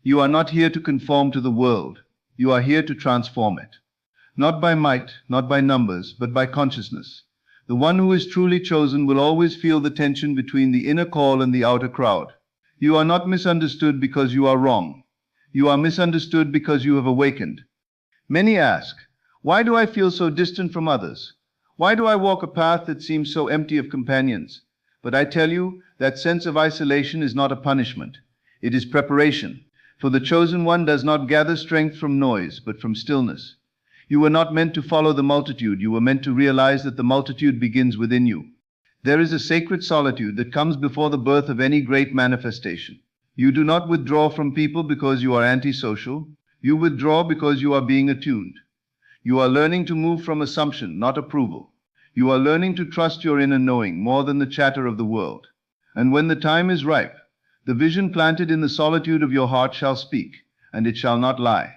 You are not here to conform to the world. You are here to transform it. Not by might, not by numbers, but by consciousness. The one who is truly chosen will always feel the tension between the inner call and the outer crowd. You are not misunderstood because you are wrong. You are misunderstood because you have awakened. Many ask, why do I feel so distant from others? Why do I walk a path that seems so empty of companions? But I tell you, that sense of isolation is not a punishment. It is preparation. For the chosen one does not gather strength from noise, but from stillness. You were not meant to follow the multitude. You were meant to realize that the multitude begins within you. There is a sacred solitude that comes before the birth of any great manifestation. You do not withdraw from people because you are antisocial. You withdraw because you are being attuned. You are learning to move from assumption, not approval. You are learning to trust your inner knowing more than the chatter of the world. And when the time is ripe, the vision planted in the solitude of your heart shall speak, and it shall not lie.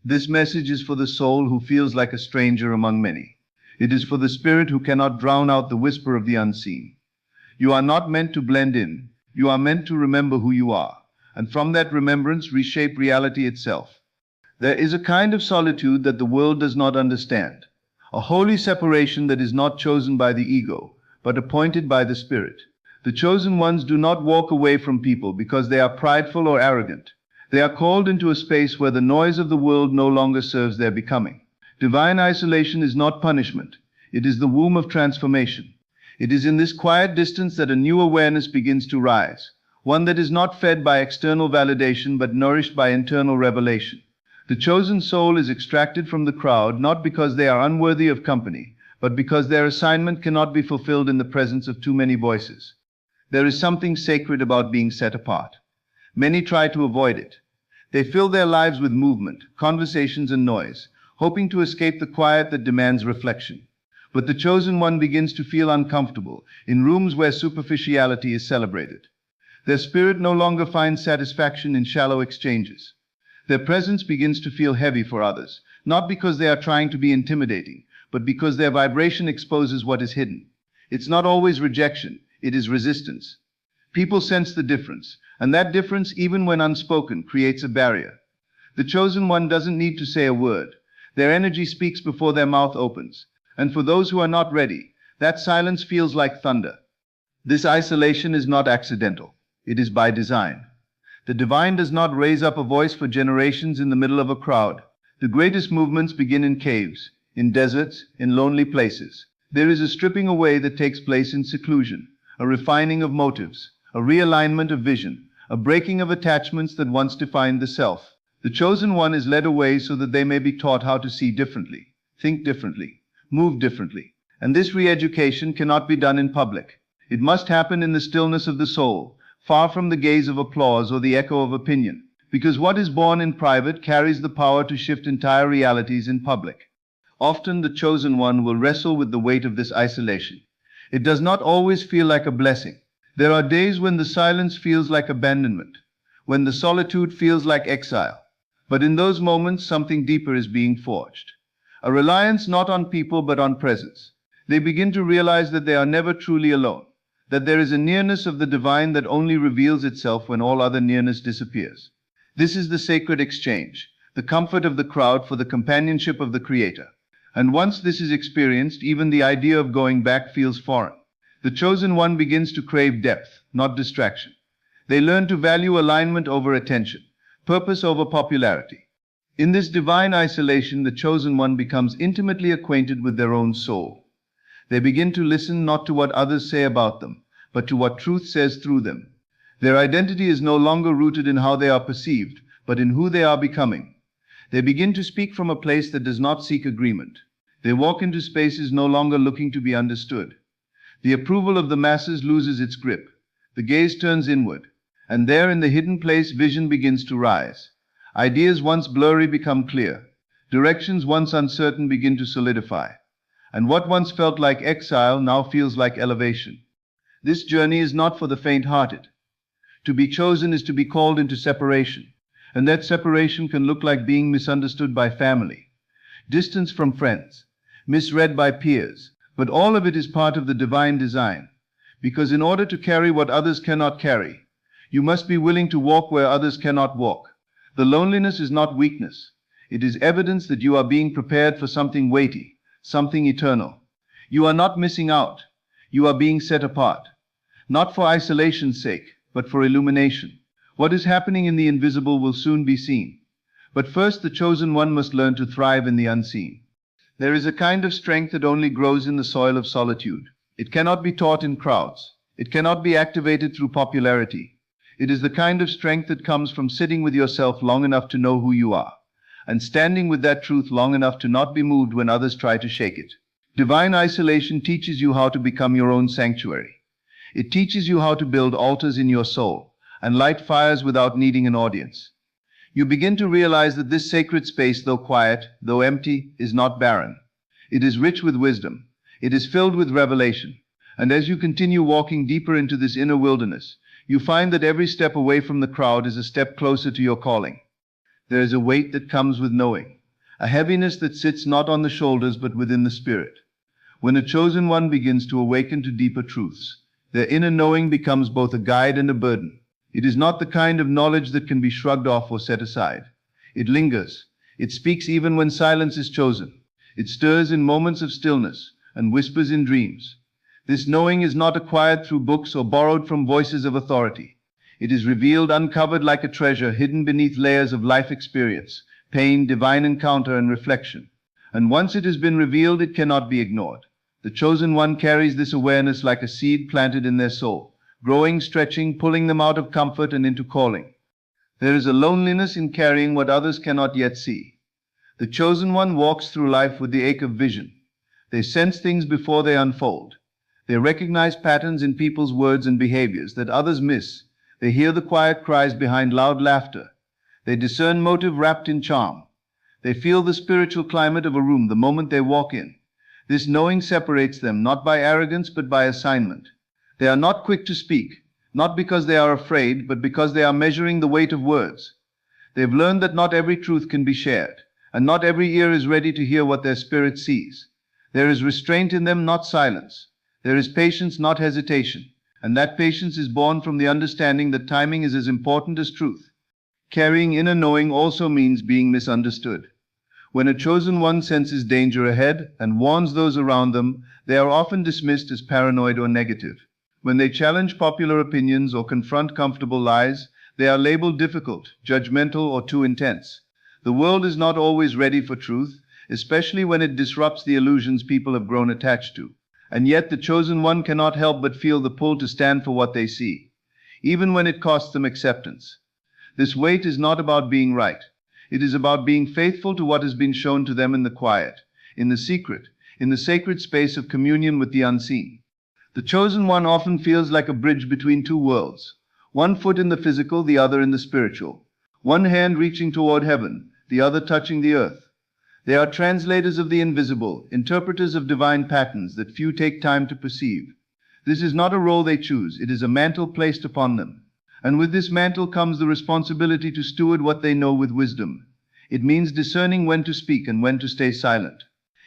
This message is for the soul who feels like a stranger among many. It is for the spirit who cannot drown out the whisper of the unseen. You are not meant to blend in. You are meant to remember who you are, and from that remembrance reshape reality itself. There is a kind of solitude that the world does not understand, a holy separation that is not chosen by the ego, but appointed by the spirit. The chosen ones do not walk away from people because they are prideful or arrogant. They are called into a space where the noise of the world no longer serves their becoming. Divine isolation is not punishment. It is the womb of transformation. It is in this quiet distance that a new awareness begins to rise, one that is not fed by external validation but nourished by internal revelation. The chosen soul is extracted from the crowd not because they are unworthy of company, but because their assignment cannot be fulfilled in the presence of too many voices. There is something sacred about being set apart. Many try to avoid it. They fill their lives with movement, conversations, and noise, hoping to escape the quiet that demands reflection. But the chosen one begins to feel uncomfortable in rooms where superficiality is celebrated. Their spirit no longer finds satisfaction in shallow exchanges. Their presence begins to feel heavy for others, not because they are trying to be intimidating, but because their vibration exposes what is hidden. It's not always rejection, it is resistance. People sense the difference, and that difference, even when unspoken, creates a barrier. The chosen one doesn't need to say a word. Their energy speaks before their mouth opens. And for those who are not ready, that silence feels like thunder. This isolation is not accidental. It is by design. The divine does not raise up a voice for generations in the middle of a crowd. The greatest movements begin in caves, in deserts, in lonely places. There is a stripping away that takes place in seclusion, a refining of motives, a realignment of vision, a breaking of attachments that once defined the self. The chosen one is led away so that they may be taught how to see differently, think differently, move differently. And this re-education cannot be done in public. It must happen in the stillness of the soul, far from the gaze of applause or the echo of opinion, because what is born in private carries the power to shift entire realities in public. Often the chosen one will wrestle with the weight of this isolation. It does not always feel like a blessing. There are days when the silence feels like abandonment, when the solitude feels like exile. But in those moments, something deeper is being forged. A reliance not on people but on presence. They begin to realize that they are never truly alone, that there is a nearness of the divine that only reveals itself when all other nearness disappears. This is the sacred exchange, the comfort of the crowd for the companionship of the Creator. And once this is experienced, even the idea of going back feels foreign. The chosen one begins to crave depth, not distraction. They learn to value alignment over attention, purpose over popularity. In this divine isolation, the chosen one becomes intimately acquainted with their own soul. They begin to listen not to what others say about them, but to what truth says through them. Their identity is no longer rooted in how they are perceived, but in who they are becoming. They begin to speak from a place that does not seek agreement. They walk into spaces no longer looking to be understood. The approval of the masses loses its grip. The gaze turns inward, and there in the hidden place vision begins to rise. Ideas once blurry become clear. Directions once uncertain begin to solidify. And what once felt like exile now feels like elevation. This journey is not for the faint-hearted. To be chosen is to be called into separation, and that separation can look like being misunderstood by family, distance from friends, misread by peers, but all of it is part of the divine design, because in order to carry what others cannot carry, you must be willing to walk where others cannot walk. The loneliness is not weakness. It is evidence that you are being prepared for something weighty, something eternal. You are not missing out. You are being set apart. Not for isolation's sake, but for illumination. What is happening in the invisible will soon be seen. But first, the chosen one must learn to thrive in the unseen. There is a kind of strength that only grows in the soil of solitude. It cannot be taught in crowds. It cannot be activated through popularity. It is the kind of strength that comes from sitting with yourself long enough to know who you are, and standing with that truth long enough to not be moved when others try to shake it. Divine isolation teaches you how to become your own sanctuary. It teaches you how to build altars in your soul and light fires without needing an audience. You begin to realize that this sacred space, though quiet, though empty, is not barren. It is rich with wisdom. It is filled with revelation. And as you continue walking deeper into this inner wilderness, you find that every step away from the crowd is a step closer to your calling. There is a weight that comes with knowing, a heaviness that sits not on the shoulders but within the spirit. When a chosen one begins to awaken to deeper truths, their inner knowing becomes both a guide and a burden. It is not the kind of knowledge that can be shrugged off or set aside. It lingers. It speaks even when silence is chosen. It stirs in moments of stillness and whispers in dreams. This knowing is not acquired through books or borrowed from voices of authority. It is revealed, uncovered like a treasure hidden beneath layers of life experience, pain, divine encounter, and reflection. And once it has been revealed, it cannot be ignored. The chosen one carries this awareness like a seed planted in their soul, growing, stretching, pulling them out of comfort and into calling. There is a loneliness in carrying what others cannot yet see. The chosen one walks through life with the ache of vision. They sense things before they unfold. They recognize patterns in people's words and behaviors that others miss. They hear the quiet cries behind loud laughter. They discern motive wrapped in charm. They feel the spiritual climate of a room the moment they walk in. This knowing separates them not by arrogance but by assignment. They are not quick to speak, not because they are afraid, but because they are measuring the weight of words. They've learned that not every truth can be shared, and not every ear is ready to hear what their spirit sees. There is restraint in them, not silence. There is patience, not hesitation, and that patience is born from the understanding that timing is as important as truth. Carrying inner knowing also means being misunderstood. When a chosen one senses danger ahead and warns those around them, they are often dismissed as paranoid or negative. When they challenge popular opinions or confront comfortable lies, they are labeled difficult, judgmental, or too intense. The world is not always ready for truth, especially when it disrupts the illusions people have grown attached to. And yet the chosen one cannot help but feel the pull to stand for what they see, even when it costs them acceptance. This weight is not about being right. It is about being faithful to what has been shown to them in the quiet, in the secret, in the sacred space of communion with the unseen. The chosen one often feels like a bridge between two worlds, one foot in the physical, the other in the spiritual, one hand reaching toward heaven, the other touching the earth. They are translators of the invisible, interpreters of divine patterns that few take time to perceive. This is not a role they choose, it is a mantle placed upon them. And with this mantle comes the responsibility to steward what they know with wisdom. It means discerning when to speak and when to stay silent.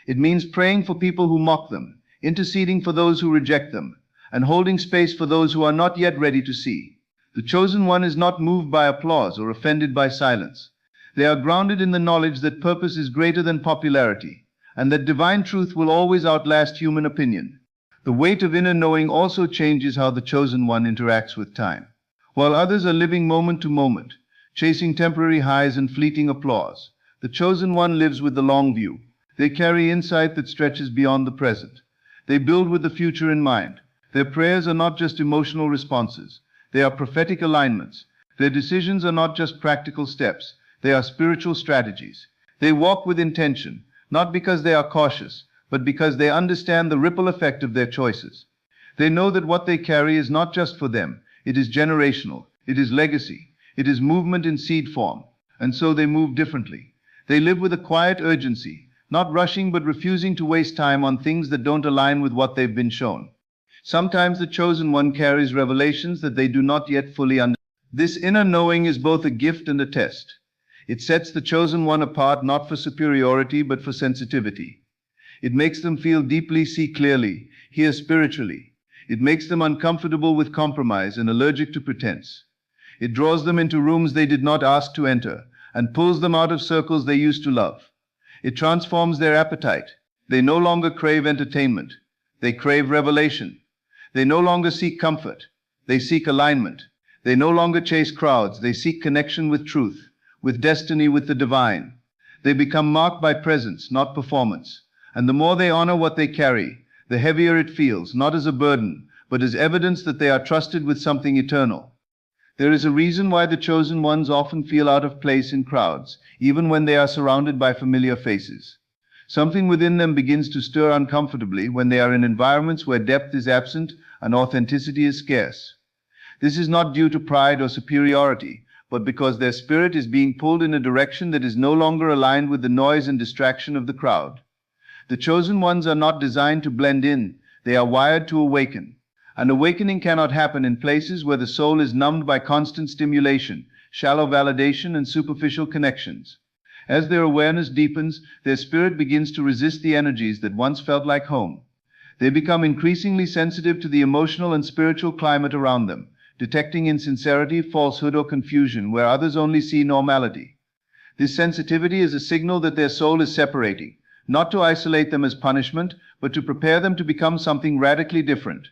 It means praying for people who mock them, interceding for those who reject them, and holding space for those who are not yet ready to see. The chosen one is not moved by applause or offended by silence. They are grounded in the knowledge that purpose is greater than popularity, and that divine truth will always outlast human opinion. The weight of inner knowing also changes how the chosen one interacts with time. While others are living moment to moment, chasing temporary highs and fleeting applause, the chosen one lives with the long view. They carry insight that stretches beyond the present. They build with the future in mind. Their prayers are not just emotional responses. They are prophetic alignments. Their decisions are not just practical steps. They are spiritual strategies. They walk with intention, not because they are cautious, but because they understand the ripple effect of their choices. They know that what they carry is not just for them. It is generational. It is legacy. It is movement in seed form. And so they move differently. They live with a quiet urgency, not rushing but refusing to waste time on things that don't align with what they've been shown. Sometimes the chosen one carries revelations that they do not yet fully understand. This inner knowing is both a gift and a test. It sets the chosen one apart not for superiority but for sensitivity. It makes them feel deeply, see clearly, hear spiritually. It makes them uncomfortable with compromise and allergic to pretense. It draws them into rooms they did not ask to enter, and pulls them out of circles they used to love. It transforms their appetite. They no longer crave entertainment. They crave revelation. They no longer seek comfort. They seek alignment. They no longer chase crowds. They seek connection with truth, with destiny, with the divine. They become marked by presence, not performance. And the more they honor what they carry, the heavier it feels, not as a burden, but as evidence that they are trusted with something eternal. There is a reason why the chosen ones often feel out of place in crowds, even when they are surrounded by familiar faces. Something within them begins to stir uncomfortably when they are in environments where depth is absent and authenticity is scarce. This is not due to pride or superiority, but because their spirit is being pulled in a direction that is no longer aligned with the noise and distraction of the crowd. The chosen ones are not designed to blend in, they are wired to awaken. And awakening cannot happen in places where the soul is numbed by constant stimulation, shallow validation, and superficial connections. As their awareness deepens, their spirit begins to resist the energies that once felt like home. They become increasingly sensitive to the emotional and spiritual climate around them, detecting insincerity, falsehood, or confusion where others only see normality. This sensitivity is a signal that their soul is separating, not to isolate them as punishment, but to prepare them to become something radically different.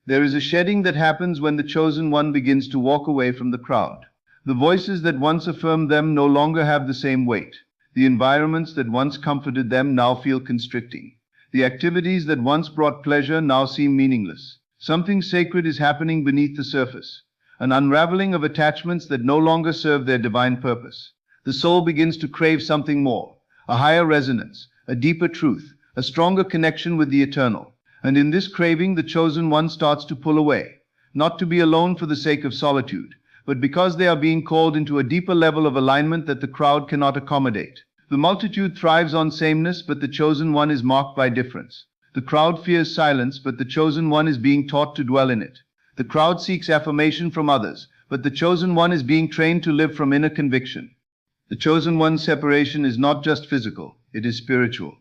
There is a shedding that happens when the chosen one begins to walk away from the crowd. The voices that once affirmed them no longer have the same weight. The environments that once comforted them now feel constricting. The activities that once brought pleasure now seem meaningless. Something sacred is happening beneath the surface, an unraveling of attachments that no longer serve their divine purpose. The soul begins to crave something more, a higher resonance, a deeper truth, a stronger connection with the eternal. And in this craving, the chosen one starts to pull away, not to be alone for the sake of solitude, but because they are being called into a deeper level of alignment that the crowd cannot accommodate. The multitude thrives on sameness, but the chosen one is marked by difference. The crowd fears silence, but the chosen one is being taught to dwell in it. The crowd seeks affirmation from others, but the chosen one is being trained to live from inner conviction. The chosen one's separation is not just physical, it is spiritual.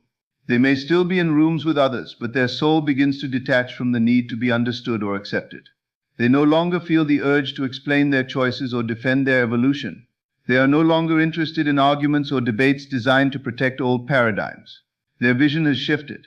They may still be in rooms with others, but their soul begins to detach from the need to be understood or accepted. They no longer feel the urge to explain their choices or defend their evolution. They are no longer interested in arguments or debates designed to protect old paradigms. Their vision has shifted.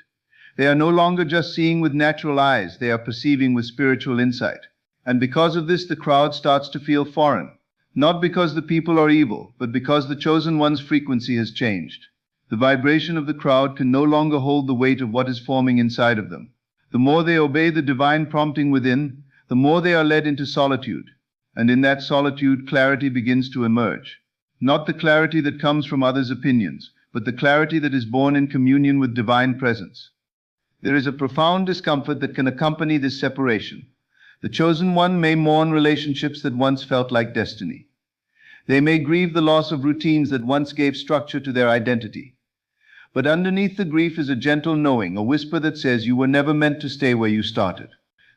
They are no longer just seeing with natural eyes, they are perceiving with spiritual insight. And because of this, the crowd starts to feel foreign. Not because the people are evil, but because the chosen one's frequency has changed. The vibration of the crowd can no longer hold the weight of what is forming inside of them. The more they obey the divine prompting within, the more they are led into solitude. And in that solitude, clarity begins to emerge. Not the clarity that comes from others' opinions, but the clarity that is born in communion with divine presence. There is a profound discomfort that can accompany this separation. The chosen one may mourn relationships that once felt like destiny. They may grieve the loss of routines that once gave structure to their identity. But underneath the grief is a gentle knowing, a whisper that says you were never meant to stay where you started.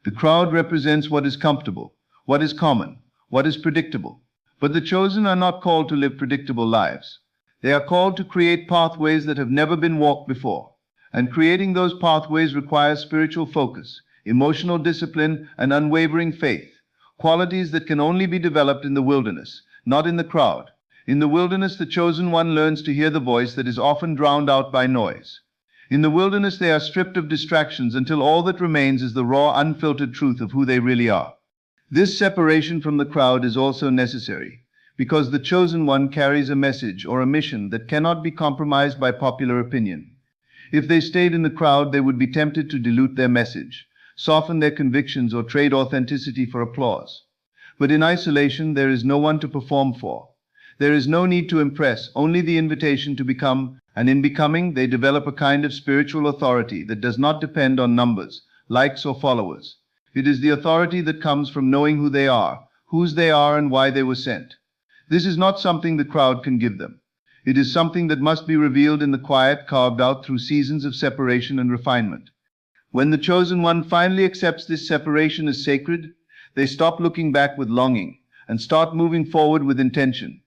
The crowd represents what is comfortable, what is common, what is predictable. But the chosen are not called to live predictable lives. They are called to create pathways that have never been walked before. And creating those pathways requires spiritual focus, emotional discipline, and unwavering faith, qualities that can only be developed in the wilderness, not in the crowd. In the wilderness, the chosen one learns to hear the voice that is often drowned out by noise. In the wilderness, they are stripped of distractions until all that remains is the raw, unfiltered truth of who they really are. This separation from the crowd is also necessary, because the chosen one carries a message or a mission that cannot be compromised by popular opinion. If they stayed in the crowd, they would be tempted to dilute their message, soften their convictions, or trade authenticity for applause. But in isolation, there is no one to perform for. There is no need to impress, only the invitation to become, and in becoming, they develop a kind of spiritual authority that does not depend on numbers, likes, or followers. It is the authority that comes from knowing who they are, whose they are, and why they were sent. This is not something the crowd can give them. It is something that must be revealed in the quiet, carved out through seasons of separation and refinement. When the chosen one finally accepts this separation as sacred, they stop looking back with longing and start moving forward with intention.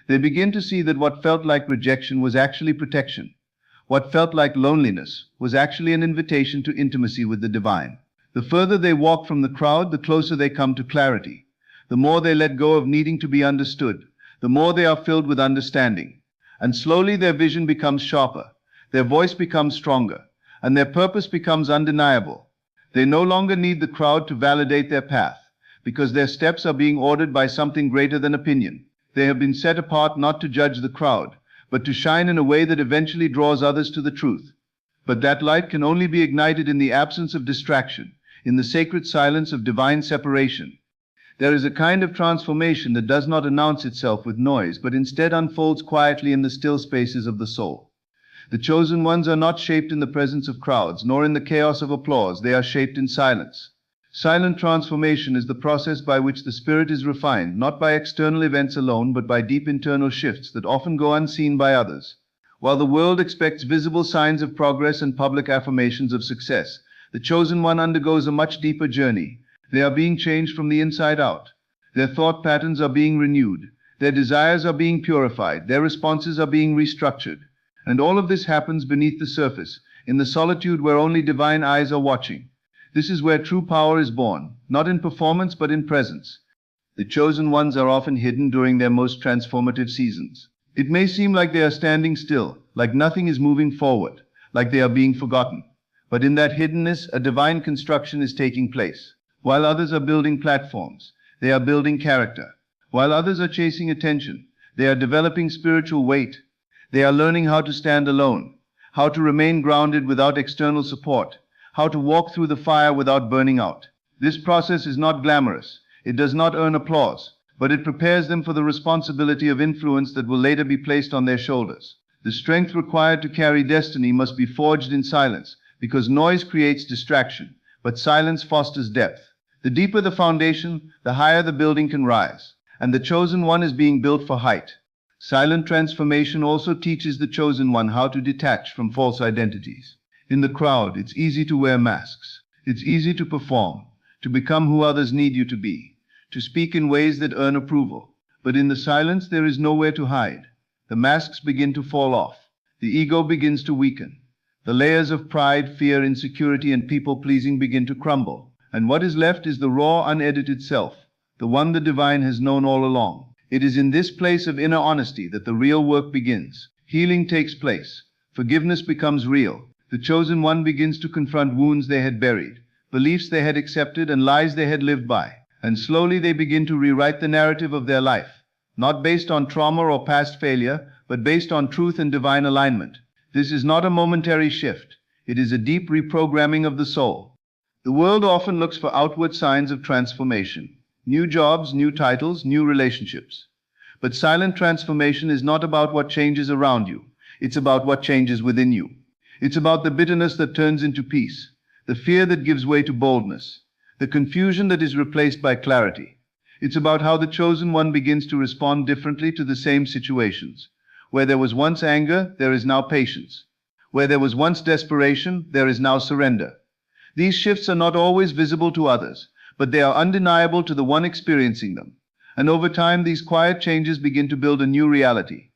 They begin to see that what felt like rejection was actually protection. What felt like loneliness was actually an invitation to intimacy with the divine. The further they walk from the crowd, the closer they come to clarity. The more they let go of needing to be understood, the more they are filled with understanding. And slowly their vision becomes sharper, their voice becomes stronger, and their purpose becomes undeniable. They no longer need the crowd to validate their path, because their steps are being ordered by something greater than opinion. They have been set apart not to judge the crowd, but to shine in a way that eventually draws others to the truth. But that light can only be ignited in the absence of distraction, in the sacred silence of divine separation. There is a kind of transformation that does not announce itself with noise, but instead unfolds quietly in the still spaces of the soul. The chosen ones are not shaped in the presence of crowds, nor in the chaos of applause. They are shaped in silence. Silent transformation is the process by which the spirit is refined, not by external events alone, but by deep internal shifts that often go unseen by others. While the world expects visible signs of progress and public affirmations of success, the chosen one undergoes a much deeper journey. They are being changed from the inside out. Their thought patterns are being renewed. Their desires are being purified. Their responses are being restructured. And all of this happens beneath the surface, in the solitude where only divine eyes are watching. This is where true power is born, not in performance but in presence. The chosen ones are often hidden during their most transformative seasons. It may seem like they are standing still, like nothing is moving forward, like they are being forgotten. But in that hiddenness, a divine construction is taking place. While others are building platforms, they are building character. While others are chasing attention, they are developing spiritual weight. They are learning how to stand alone, how to remain grounded without external support, how to walk through the fire without burning out. This process is not glamorous. It does not earn applause, but it prepares them for the responsibility of influence that will later be placed on their shoulders. The strength required to carry destiny must be forged in silence, because noise creates distraction, but silence fosters depth. The deeper the foundation, the higher the building can rise, and the chosen one is being built for height. Silent transformation also teaches the chosen one how to detach from false identities. In the crowd, it's easy to wear masks. It's easy to perform, to become who others need you to be, to speak in ways that earn approval. But in the silence, there is nowhere to hide. The masks begin to fall off. The ego begins to weaken. The layers of pride, fear, insecurity, and people-pleasing begin to crumble. And what is left is the raw, unedited self, the one the divine has known all along. It is in this place of inner honesty that the real work begins. Healing takes place. Forgiveness becomes real. The chosen one begins to confront wounds they had buried, beliefs they had accepted, and lies they had lived by. And slowly they begin to rewrite the narrative of their life, not based on trauma or past failure, but based on truth and divine alignment. This is not a momentary shift. It is a deep reprogramming of the soul. The world often looks for outward signs of transformation. New jobs, new titles, new relationships. But silent transformation is not about what changes around you. It's about what changes within you. It's about the bitterness that turns into peace, the fear that gives way to boldness, the confusion that is replaced by clarity. It's about how the chosen one begins to respond differently to the same situations. Where there was once anger, there is now patience. Where there was once desperation, there is now surrender. These shifts are not always visible to others, but they are undeniable to the one experiencing them. And over time, these quiet changes begin to build a new reality.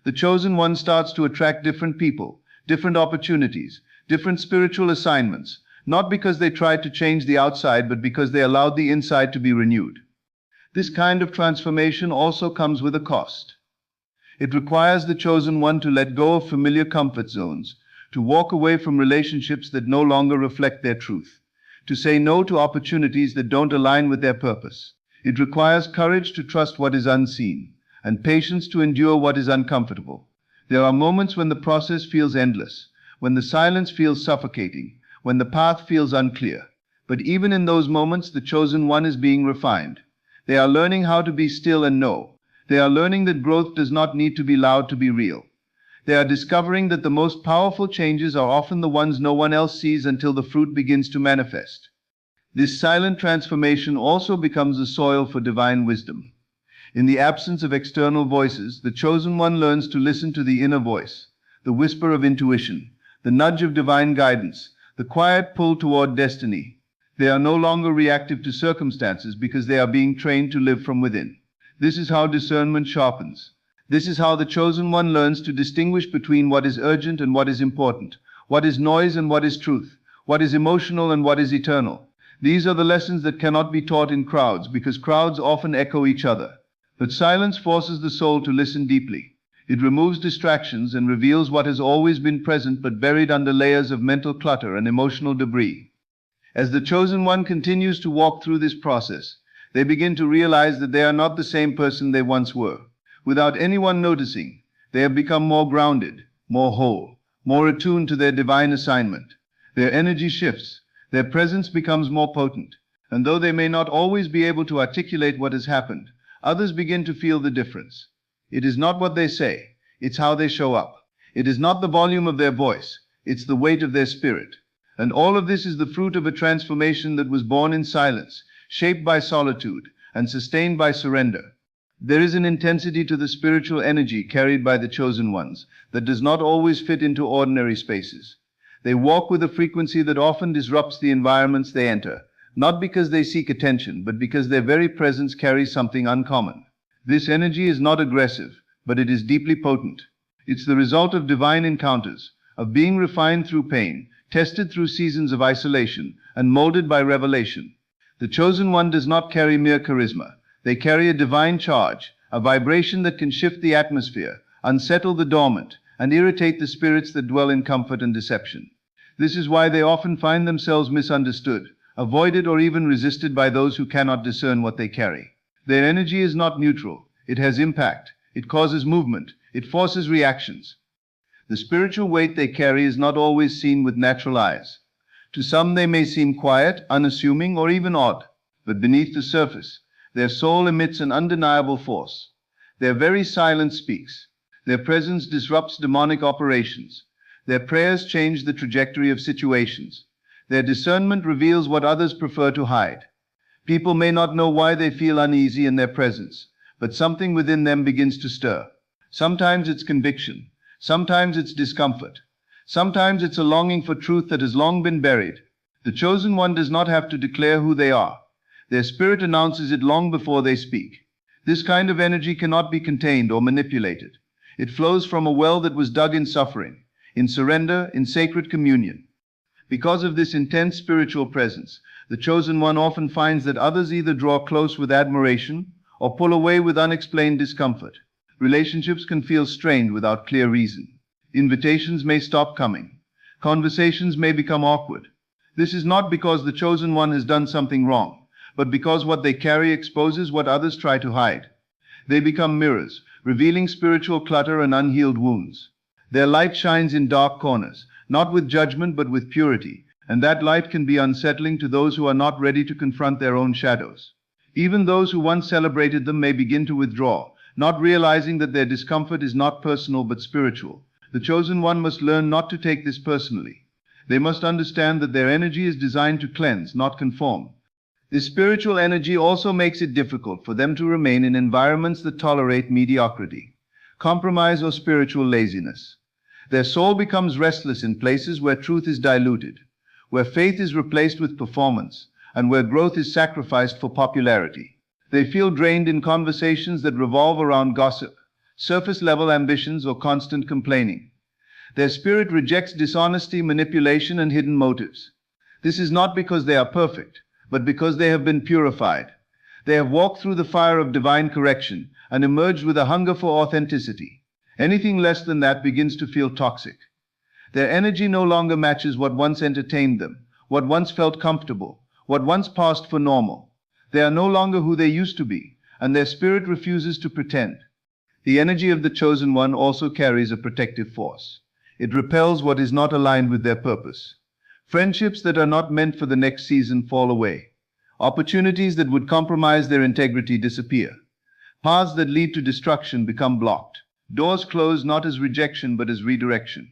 The chosen one starts to attract different people, different opportunities, different spiritual assignments, not because they tried to change the outside, but because they allowed the inside to be renewed. This kind of transformation also comes with a cost. It requires the chosen one to let go of familiar comfort zones, to walk away from relationships that no longer reflect their truth, to say no to opportunities that don't align with their purpose. It requires courage to trust what is unseen, and patience to endure what is uncomfortable. There are moments when the process feels endless, when the silence feels suffocating, when the path feels unclear. But even in those moments, the chosen one is being refined. They are learning how to be still and know. They are learning that growth does not need to be loud to be real. They are discovering that the most powerful changes are often the ones no one else sees until the fruit begins to manifest. This silent transformation also becomes the soil for divine wisdom. In the absence of external voices, the chosen one learns to listen to the inner voice, the whisper of intuition, the nudge of divine guidance, the quiet pull toward destiny. They are no longer reactive to circumstances because they are being trained to live from within. This is how discernment sharpens. This is how the chosen one learns to distinguish between what is urgent and what is important, what is noise and what is truth, what is emotional and what is eternal. These are the lessons that cannot be taught in crowds because crowds often echo each other. But silence forces the soul to listen deeply. It removes distractions and reveals what has always been present but buried under layers of mental clutter and emotional debris. As the chosen one continues to walk through this process, they begin to realize that they are not the same person they once were. Without anyone noticing, they have become more grounded, more whole, more attuned to their divine assignment. Their energy shifts, their presence becomes more potent, and though they may not always be able to articulate what has happened, others begin to feel the difference. It is not what they say, it's how they show up. It is not the volume of their voice, it's the weight of their spirit. And all of this is the fruit of a transformation that was born in silence, shaped by solitude, and sustained by surrender. There is an intensity to the spiritual energy carried by the chosen ones that does not always fit into ordinary spaces. They walk with a frequency that often disrupts the environments they enter, not because they seek attention, but because their very presence carries something uncommon. This energy is not aggressive, but it is deeply potent. It's the result of divine encounters, of being refined through pain, tested through seasons of isolation, and molded by revelation. The chosen one does not carry mere charisma. They carry a divine charge, a vibration that can shift the atmosphere, unsettle the dormant, and irritate the spirits that dwell in comfort and deception. This is why they often find themselves misunderstood, avoided, or even resisted by those who cannot discern what they carry. Their energy is not neutral. It has impact. It causes movement. It forces reactions. The spiritual weight they carry is not always seen with natural eyes. To some they may seem quiet, unassuming, or even odd, but beneath the surface, their soul emits an undeniable force. Their very silence speaks. Their presence disrupts demonic operations. Their prayers change the trajectory of situations. Their discernment reveals what others prefer to hide. People may not know why they feel uneasy in their presence, but something within them begins to stir. Sometimes it's conviction. Sometimes it's discomfort. Sometimes it's a longing for truth that has long been buried. The chosen one does not have to declare who they are. Their spirit announces it long before they speak. This kind of energy cannot be contained or manipulated. It flows from a well that was dug in suffering, in surrender, in sacred communion. Because of this intense spiritual presence, the chosen one often finds that others either draw close with admiration or pull away with unexplained discomfort. Relationships can feel strained without clear reason. Invitations may stop coming. Conversations may become awkward. This is not because the chosen one has done something wrong, but because what they carry exposes what others try to hide. They become mirrors, revealing spiritual clutter and unhealed wounds. Their light shines in dark corners, not with judgment but with purity, and that light can be unsettling to those who are not ready to confront their own shadows. Even those who once celebrated them may begin to withdraw, not realizing that their discomfort is not personal but spiritual. The chosen one must learn not to take this personally. They must understand that their energy is designed to cleanse, not conform. This spiritual energy also makes it difficult for them to remain in environments that tolerate mediocrity, compromise, or spiritual laziness. Their soul becomes restless in places where truth is diluted, where faith is replaced with performance, and where growth is sacrificed for popularity. They feel drained in conversations that revolve around gossip, surface-level ambitions, or constant complaining. Their spirit rejects dishonesty, manipulation, and hidden motives. This is not because they are perfect, but because they have been purified. They have walked through the fire of divine correction and emerged with a hunger for authenticity. Anything less than that begins to feel toxic. Their energy no longer matches what once entertained them, what once felt comfortable, what once passed for normal. They are no longer who they used to be, and their spirit refuses to pretend. The energy of the chosen one also carries a protective force. It repels what is not aligned with their purpose. Friendships that are not meant for the next season fall away. Opportunities that would compromise their integrity disappear. Paths that lead to destruction become blocked. Doors close not as rejection but as redirection.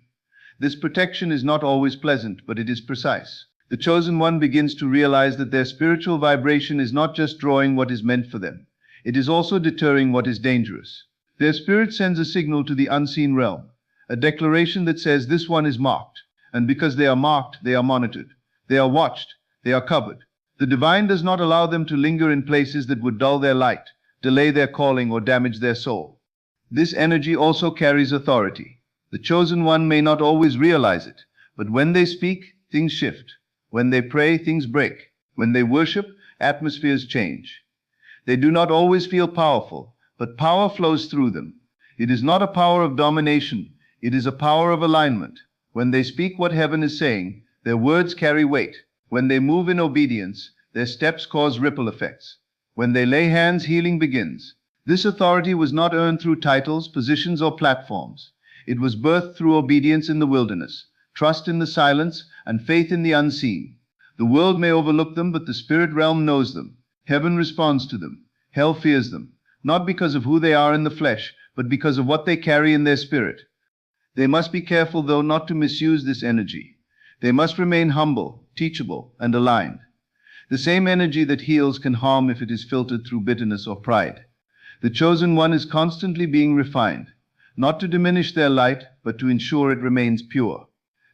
This protection is not always pleasant, but it is precise. The chosen one begins to realize that their spiritual vibration is not just drawing what is meant for them. It is also deterring what is dangerous. Their spirit sends a signal to the unseen realm, a declaration that says this one is marked, and because they are marked, they are monitored. They are watched, they are covered. The divine does not allow them to linger in places that would dull their light, delay their calling, or damage their soul. This energy also carries authority. The chosen one may not always realize it, but when they speak, things shift. When they pray, things break. When they worship, atmospheres change. They do not always feel powerful, but power flows through them. It is not a power of domination, it is a power of alignment. When they speak what heaven is saying, their words carry weight. When they move in obedience, their steps cause ripple effects. When they lay hands, healing begins. This authority was not earned through titles, positions, or platforms. It was birthed through obedience in the wilderness, trust in the silence, and faith in the unseen. The world may overlook them, but the spirit realm knows them. Heaven responds to them. Hell fears them, not because of who they are in the flesh, but because of what they carry in their spirit. They must be careful, though, not to misuse this energy. They must remain humble, teachable, and aligned. The same energy that heals can harm if it is filtered through bitterness or pride. The chosen one is constantly being refined, not to diminish their light, but to ensure it remains pure.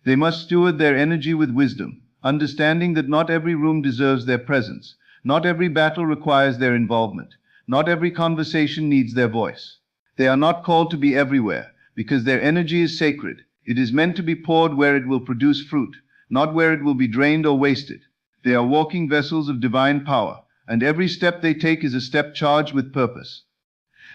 They must steward their energy with wisdom, understanding that not every room deserves their presence, not every battle requires their involvement, not every conversation needs their voice. They are not called to be everywhere, because their energy is sacred. It is meant to be poured where it will produce fruit, not where it will be drained or wasted. They are walking vessels of divine power, and every step they take is a step charged with purpose.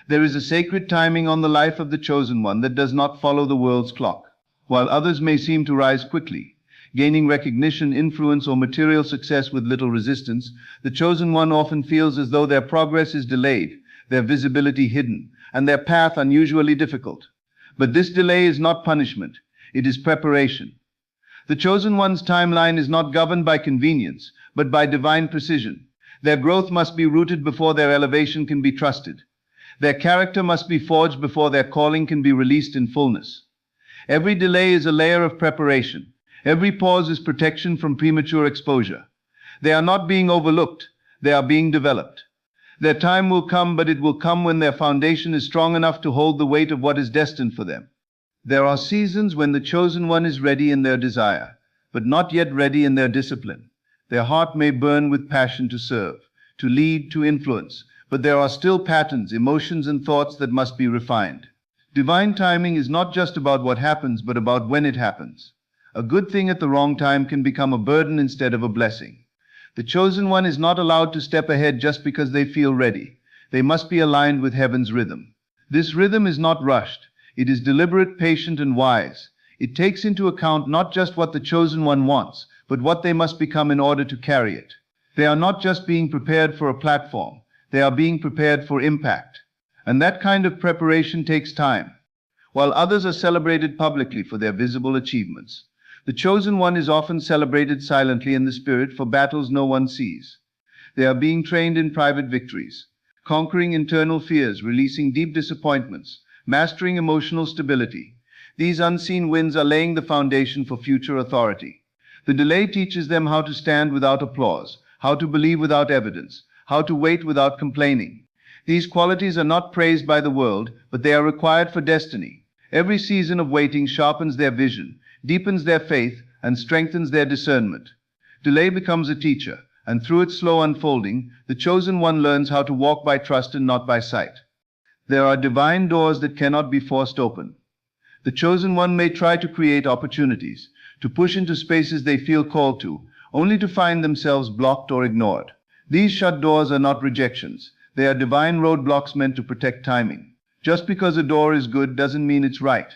There is a sacred timing on the life of the chosen one that does not follow the world's clock. While others may seem to rise quickly, gaining recognition, influence, or material success with little resistance, the chosen one often feels as though their progress is delayed, their visibility hidden, and their path unusually difficult. But this delay is not punishment, it is preparation. The chosen one's timeline is not governed by convenience, but by divine precision. Their growth must be rooted before their elevation can be trusted. Their character must be forged before their calling can be released in fullness. Every delay is a layer of preparation. Every pause is protection from premature exposure. They are not being overlooked, they are being developed. Their time will come, but it will come when their foundation is strong enough to hold the weight of what is destined for them. There are seasons when the chosen one is ready in their desire, but not yet ready in their discipline. Their heart may burn with passion to serve, to lead, to influence, but there are still patterns, emotions, and thoughts that must be refined. Divine timing is not just about what happens, but about when it happens. A good thing at the wrong time can become a burden instead of a blessing. The chosen one is not allowed to step ahead just because they feel ready. They must be aligned with heaven's rhythm. This rhythm is not rushed. It is deliberate, patient, and wise. It takes into account not just what the chosen one wants, but what they must become in order to carry it. They are not just being prepared for a platform. They are being prepared for impact. And that kind of preparation takes time. While others are celebrated publicly for their visible achievements, the chosen one is often celebrated silently in the spirit for battles no one sees. They are being trained in private victories, conquering internal fears, releasing deep disappointments, mastering emotional stability. These unseen wins are laying the foundation for future authority. The delay teaches them how to stand without applause, how to believe without evidence, how to wait without complaining. These qualities are not praised by the world, but they are required for destiny. Every season of waiting sharpens their vision, deepens their faith, and strengthens their discernment. Delay becomes a teacher, and through its slow unfolding, the chosen one learns how to walk by trust and not by sight. There are divine doors that cannot be forced open. The chosen one may try to create opportunities, to push into spaces they feel called to, only to find themselves blocked or ignored. These shut doors are not rejections. They are divine roadblocks meant to protect timing. Just because a door is good doesn't mean it's right.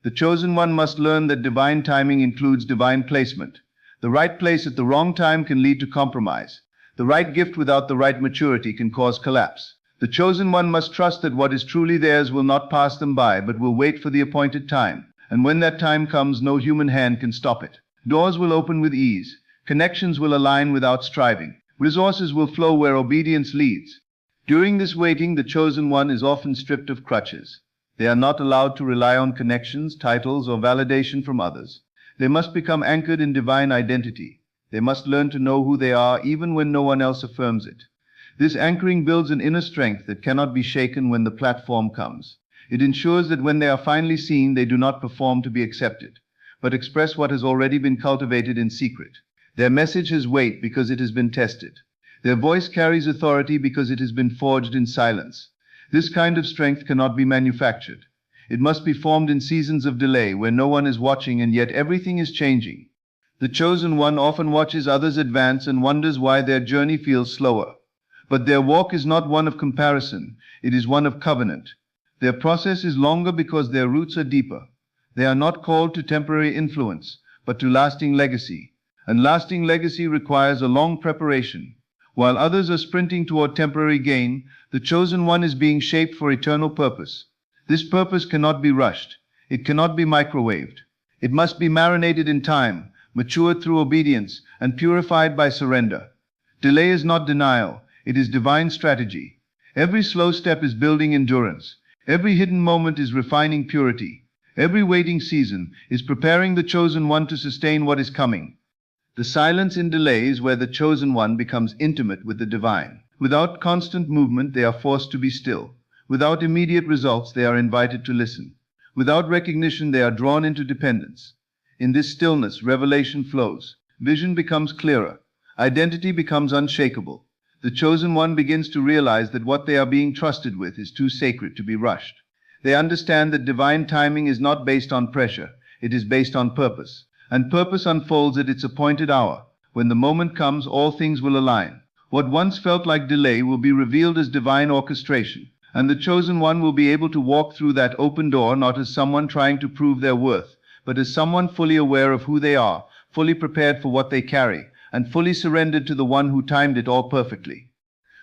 The chosen one must learn that divine timing includes divine placement. The right place at the wrong time can lead to compromise. The right gift without the right maturity can cause collapse. The chosen one must trust that what is truly theirs will not pass them by, but will wait for the appointed time. And when that time comes, no human hand can stop it. Doors will open with ease. Connections will align without striving. Resources will flow where obedience leads. During this waiting, the chosen one is often stripped of crutches. They are not allowed to rely on connections, titles, or validation from others. They must become anchored in divine identity. They must learn to know who they are even when no one else affirms it. This anchoring builds an inner strength that cannot be shaken when the platform comes. It ensures that when they are finally seen, they do not perform to be accepted, but express what has already been cultivated in secret. Their message has weight because it has been tested. Their voice carries authority because it has been forged in silence. This kind of strength cannot be manufactured. It must be formed in seasons of delay where no one is watching and yet everything is changing. The chosen one often watches others advance and wonders why their journey feels slower. But their walk is not one of comparison, it is one of covenant. Their process is longer because their roots are deeper. They are not called to temporary influence, but to lasting legacy. And lasting legacy requires a long preparation. While others are sprinting toward temporary gain, the chosen one is being shaped for eternal purpose. This purpose cannot be rushed. It cannot be microwaved. It must be marinated in time, matured through obedience, and purified by surrender. Delay is not denial. It is divine strategy. Every slow step is building endurance. Every hidden moment is refining purity. Every waiting season is preparing the chosen one to sustain what is coming. The silence in delay is where the chosen one becomes intimate with the divine. Without constant movement, they are forced to be still. Without immediate results, they are invited to listen. Without recognition, they are drawn into dependence. In this stillness, revelation flows. Vision becomes clearer. Identity becomes unshakable. The chosen one begins to realize that what they are being trusted with is too sacred to be rushed. They understand that divine timing is not based on pressure, it is based on purpose. And purpose unfolds at its appointed hour. When the moment comes, all things will align. What once felt like delay will be revealed as divine orchestration. And the chosen one will be able to walk through that open door not as someone trying to prove their worth, but as someone fully aware of who they are, fully prepared for what they carry, and fully surrendered to the one who timed it all perfectly.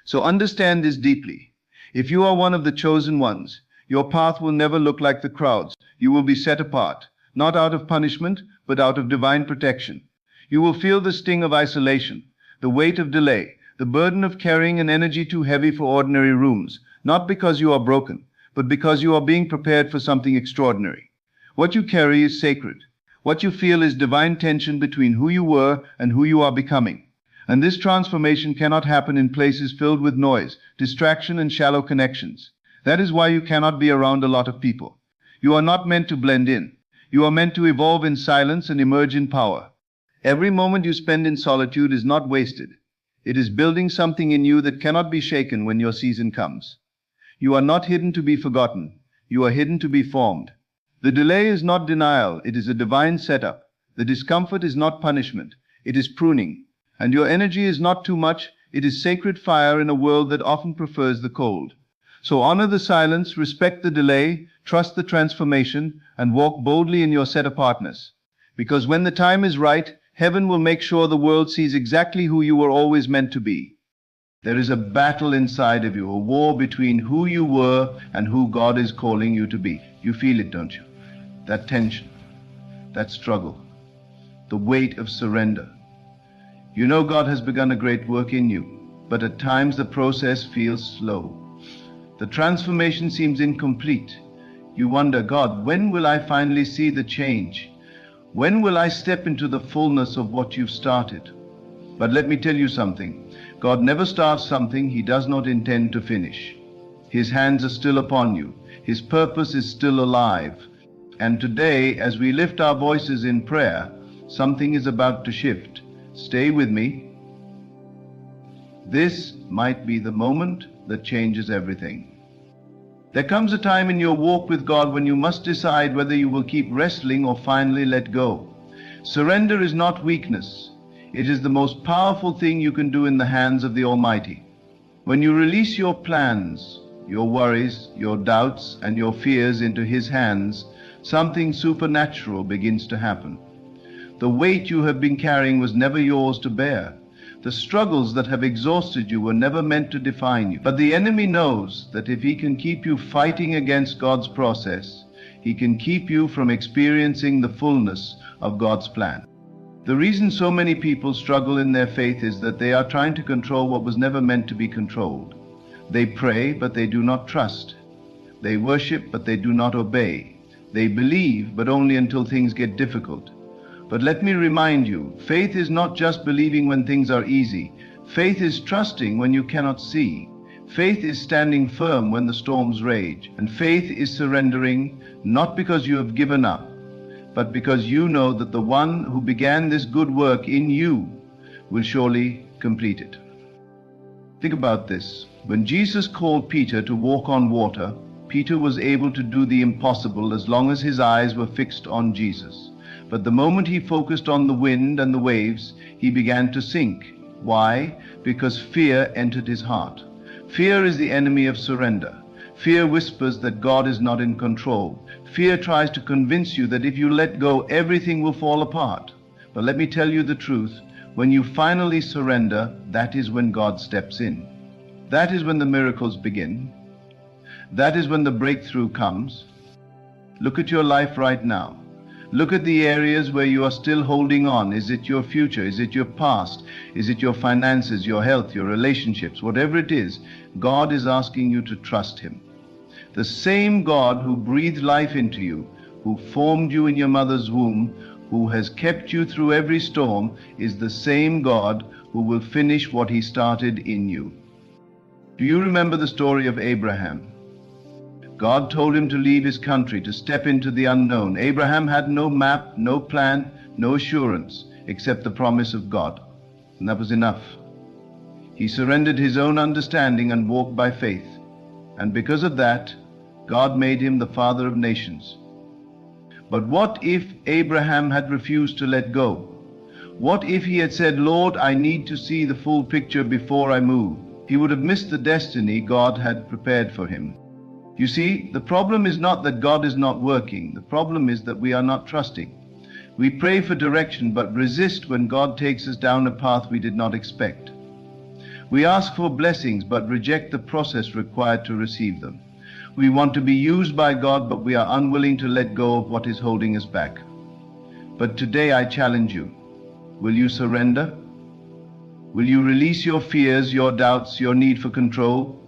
So understand this deeply. If you are one of the chosen ones, your path will never look like the crowds. You will be set apart, not out of punishment, but out of divine protection. You will feel the sting of isolation, the weight of delay, the burden of carrying an energy too heavy for ordinary rooms, not because you are broken, but because you are being prepared for something extraordinary. What you carry is sacred. What you feel is divine tension between who you were and who you are becoming. And this transformation cannot happen in places filled with noise, distraction, and shallow connections. That is why you cannot be around a lot of people. You are not meant to blend in. You are meant to evolve in silence and emerge in power. Every moment you spend in solitude is not wasted. It is building something in you that cannot be shaken when your season comes. You are not hidden to be forgotten. You are hidden to be formed. The delay is not denial, it is a divine setup. The discomfort is not punishment, it is pruning. And your energy is not too much, it is sacred fire in a world that often prefers the cold. So honor the silence, respect the delay, trust the transformation, and walk boldly in your set-apartness. Because when the time is right, heaven will make sure the world sees exactly who you were always meant to be. There is a battle inside of you, a war between who you were and who God is calling you to be. You feel it, don't you? That tension, that struggle, the weight of surrender. You know God has begun a great work in you, but at times the process feels slow. The transformation seems incomplete. You wonder, God, when will I finally see the change? When will I step into the fullness of what you've started? But let me tell you something. God never starts something He does not intend to finish. His hands are still upon you. His purpose is still alive. And today, as we lift our voices in prayer, something is about to shift. Stay with me. This might be the moment that changes everything. There comes a time in your walk with God when you must decide whether you will keep wrestling or finally let go. Surrender is not weakness. It is the most powerful thing you can do in the hands of the Almighty. When you release your plans, your worries, your doubts, and your fears into His hands, something supernatural begins to happen. The weight you have been carrying was never yours to bear. The struggles that have exhausted you were never meant to define you. But the enemy knows that if he can keep you fighting against God's process, he can keep you from experiencing the fullness of God's plan. The reason so many people struggle in their faith is that they are trying to control what was never meant to be controlled. They pray, but they do not trust. They worship, but they do not obey. They believe, but only until things get difficult. But let me remind you, faith is not just believing when things are easy. Faith is trusting when you cannot see. Faith is standing firm when the storms rage. And faith is surrendering, not because you have given up, but because you know that the one who began this good work in you will surely complete it. Think about this. When Jesus called Peter to walk on water, Peter was able to do the impossible as long as his eyes were fixed on Jesus. But the moment he focused on the wind and the waves, he began to sink. Why? Because fear entered his heart. Fear is the enemy of surrender. Fear whispers that God is not in control. Fear tries to convince you that if you let go, everything will fall apart. But let me tell you the truth. When you finally surrender, that is when God steps in. That is when the miracles begin. That is when the breakthrough comes. Look at your life right now. Look at the areas where you are still holding on. Is it your future? Is it your past? Is it your finances, your health, your relationships? Whatever it is, God is asking you to trust Him. The same God who breathed life into you, who formed you in your mother's womb, who has kept you through every storm, is the same God who will finish what He started in you. Do you remember the story of Abraham? God told him to leave his country, to step into the unknown. Abraham had no map, no plan, no assurance, except the promise of God. And that was enough. He surrendered his own understanding and walked by faith. And because of that, God made him the father of nations. But what if Abraham had refused to let go? What if he had said, Lord, I need to see the full picture before I move? He would have missed the destiny God had prepared for him. You see, the problem is not that God is not working. The problem is that we are not trusting. We pray for direction, but resist when God takes us down a path we did not expect. We ask for blessings, but reject the process required to receive them. We want to be used by God, but we are unwilling to let go of what is holding us back. But today I challenge you. Will you surrender? Will you release your fears, your doubts, your need for control?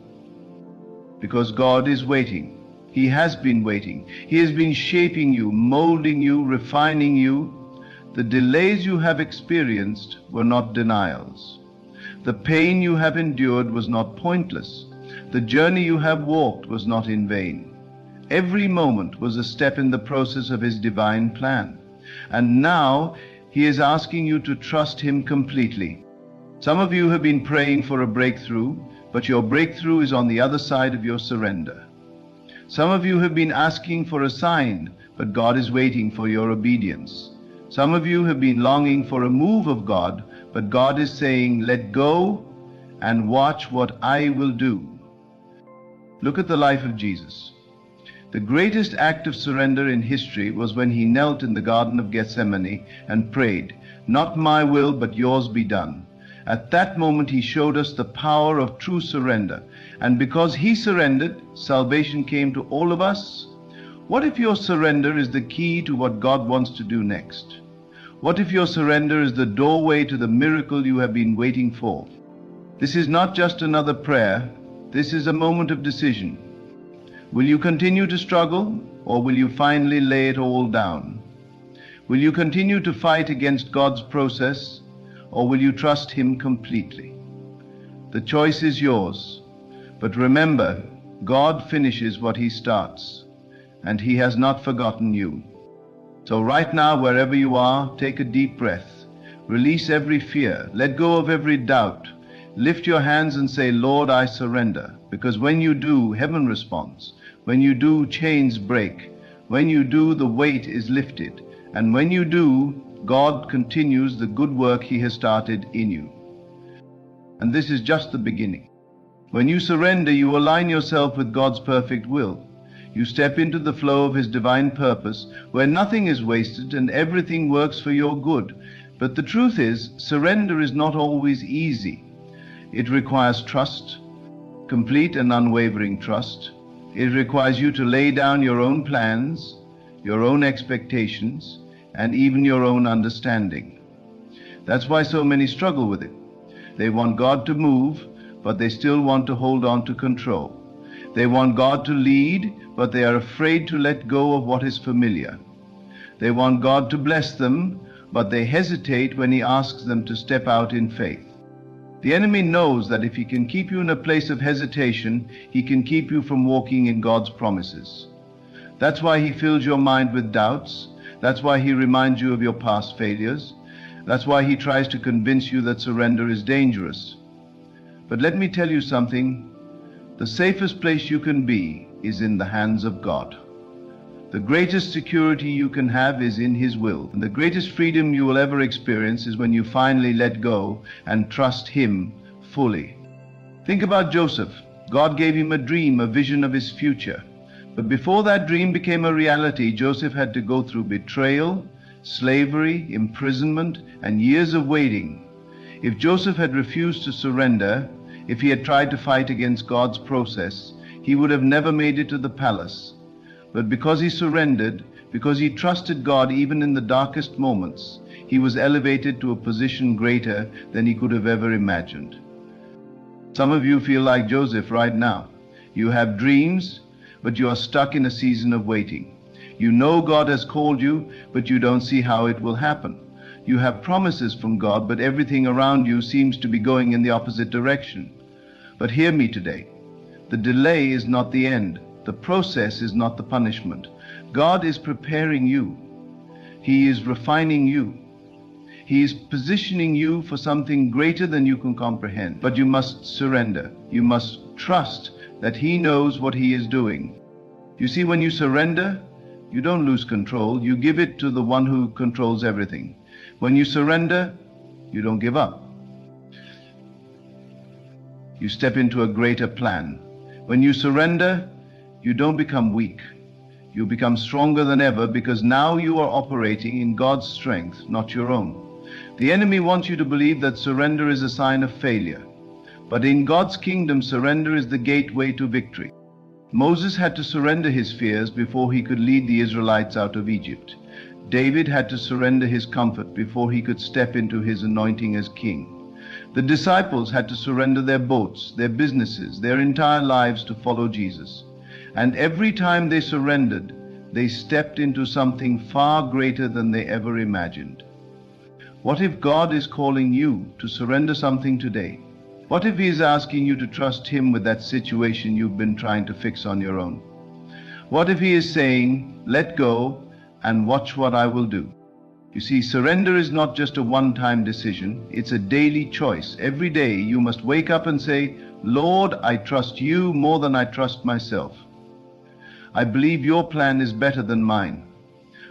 Because God is waiting. He has been waiting. He has been shaping you, molding you, refining you. The delays you have experienced were not denials. The pain you have endured was not pointless. The journey you have walked was not in vain. Every moment was a step in the process of His divine plan. And now He is asking you to trust Him completely. Some of you have been praying for a breakthrough, but your breakthrough is on the other side of your surrender. Some of you have been asking for a sign, but God is waiting for your obedience. Some of you have been longing for a move of God, but God is saying, let go and watch what I will do. Look at the life of Jesus. The greatest act of surrender in history was when He knelt in the Garden of Gethsemane and prayed, not my will, but yours be done. At that moment He showed us the power of true surrender. And because He surrendered, salvation came to all of us. What if your surrender is the key to what God wants to do next? What if your surrender is the doorway to the miracle you have been waiting for? This is not just another prayer. This is a moment of decision. Will you continue to struggle, or will you finally lay it all down? Will you continue to fight against God's process, or will you trust Him completely? The choice is yours. But remember, God finishes what He starts, and He has not forgotten you. So right now, wherever you are, take a deep breath. Release every fear. Let go of every doubt. Lift your hands and say, Lord, I surrender. Because when you do, heaven responds. When you do, chains break. When you do, the weight is lifted. And when you do, God continues the good work He has started in you. And this is just the beginning. When you surrender, you align yourself with God's perfect will. You step into the flow of His divine purpose, where nothing is wasted and everything works for your good. But the truth is, surrender is not always easy. It requires trust, complete and unwavering trust. It requires you to lay down your own plans, your own expectations, and even your own understanding. That's why so many struggle with it. They want God to move, but they still want to hold on to control. They want God to lead, but they are afraid to let go of what is familiar. They want God to bless them, but they hesitate when He asks them to step out in faith. The enemy knows that if he can keep you in a place of hesitation, he can keep you from walking in God's promises. That's why he fills your mind with doubts. That's why he reminds you of your past failures. That's why he tries to convince you that surrender is dangerous. But let me tell you something. The safest place you can be is in the hands of God. The greatest security you can have is in His will. And the greatest freedom you will ever experience is when you finally let go and trust Him fully. Think about Joseph. God gave him a dream, a vision of his future. But before that dream became a reality, Joseph had to go through betrayal, slavery, imprisonment, and years of waiting. If Joseph had refused to surrender, if he had tried to fight against God's process, he would have never made it to the palace. But because he surrendered, because he trusted God even in the darkest moments, he was elevated to a position greater than he could have ever imagined. Some of you feel like Joseph right now. You have dreams, but you are stuck in a season of waiting. You know God has called you, but you don't see how it will happen. You have promises from God, but everything around you seems to be going in the opposite direction. But hear me today. The delay is not the end. The process is not the punishment. God is preparing you. He is refining you. He is positioning you for something greater than you can comprehend. But you must surrender. You must trust that He knows what He is doing. You see, when you surrender, you don't lose control. You give it to the one who controls everything. When you surrender, you don't give up. You step into a greater plan. When you surrender, you don't become weak. You become stronger than ever, because now you are operating in God's strength, not your own. The enemy wants you to believe that surrender is a sign of failure. But in God's kingdom, surrender is the gateway to victory. Moses had to surrender his fears before he could lead the Israelites out of Egypt. David had to surrender his comfort before he could step into his anointing as king. The disciples had to surrender their boats, their businesses, their entire lives to follow Jesus. And every time they surrendered, they stepped into something far greater than they ever imagined. What if God is calling you to surrender something today? What if He is asking you to trust Him with that situation you've been trying to fix on your own? What if He is saying, let go and watch what I will do? You see, surrender is not just a one-time decision. It's a daily choice. Every day you must wake up and say, Lord, I trust You more than I trust myself. I believe Your plan is better than mine.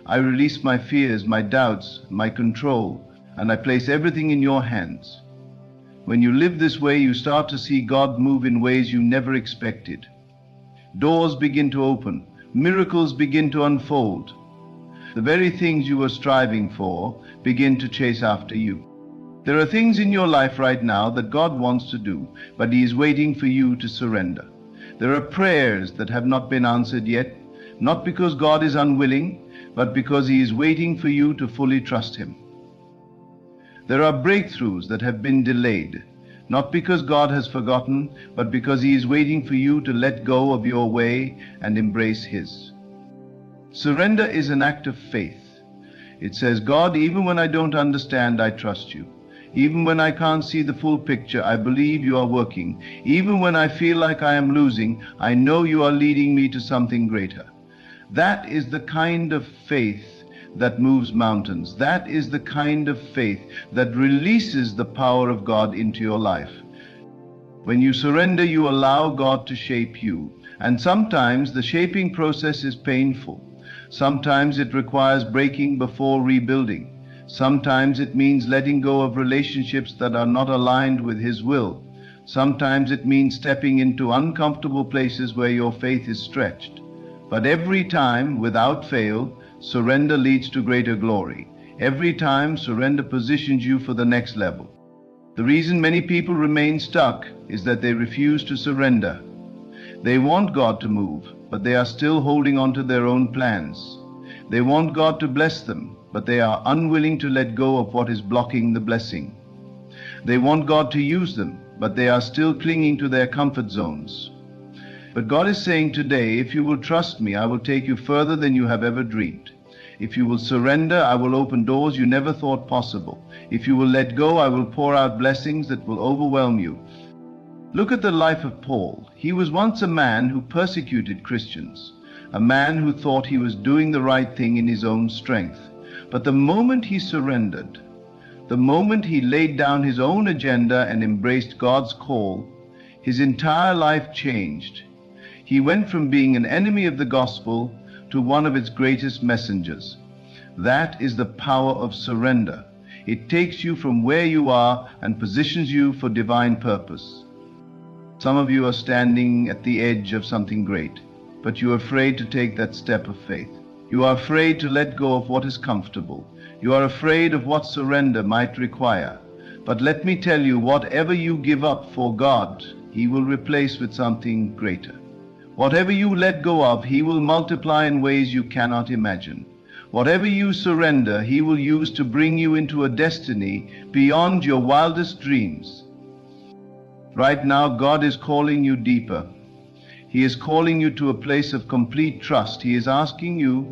I release my fears, my doubts, my control, and I place everything in Your hands. When you live this way, you start to see God move in ways you never expected. Doors begin to open. Miracles begin to unfold. The very things you were striving for begin to chase after you. There are things in your life right now that God wants to do, but He is waiting for you to surrender. There are prayers that have not been answered yet, not because God is unwilling, but because He is waiting for you to fully trust Him. There are breakthroughs that have been delayed, not because God has forgotten, but because He is waiting for you to let go of your way and embrace His. Surrender is an act of faith. It says, God, even when I don't understand, I trust You. Even when I can't see the full picture, I believe You are working. Even when I feel like I am losing, I know You are leading me to something greater. That is the kind of faith that moves mountains. That is the kind of faith that releases the power of God into your life. When you surrender, you allow God to shape you. And sometimes the shaping process is painful. Sometimes it requires breaking before rebuilding. Sometimes it means letting go of relationships that are not aligned with His will. Sometimes it means stepping into uncomfortable places where your faith is stretched. But every time, without fail, surrender leads to greater glory. Every time, surrender positions you for the next level. The reason many people remain stuck is that they refuse to surrender. They want God to move, but they are still holding on to their own plans. They want God to bless them, but they are unwilling to let go of what is blocking the blessing. They want God to use them, but they are still clinging to their comfort zones. But God is saying today, if you will trust Me, I will take you further than you have ever dreamed. If you will surrender, I will open doors you never thought possible. If you will let go, I will pour out blessings that will overwhelm you. Look at the life of Paul. He was once a man who persecuted Christians, a man who thought he was doing the right thing in his own strength. But the moment he surrendered, the moment he laid down his own agenda and embraced God's call, his entire life changed. He went from being an enemy of the gospel to one of its greatest messengers. That is the power of surrender. It takes you from where you are and positions you for divine purpose. Some of you are standing at the edge of something great, but you are afraid to take that step of faith. You are afraid to let go of what is comfortable. You are afraid of what surrender might require. But let me tell you, whatever you give up for God, He will replace with something greater. Whatever you let go of, He will multiply in ways you cannot imagine. Whatever you surrender, He will use to bring you into a destiny beyond your wildest dreams. Right now, God is calling you deeper. He is calling you to a place of complete trust. He is asking you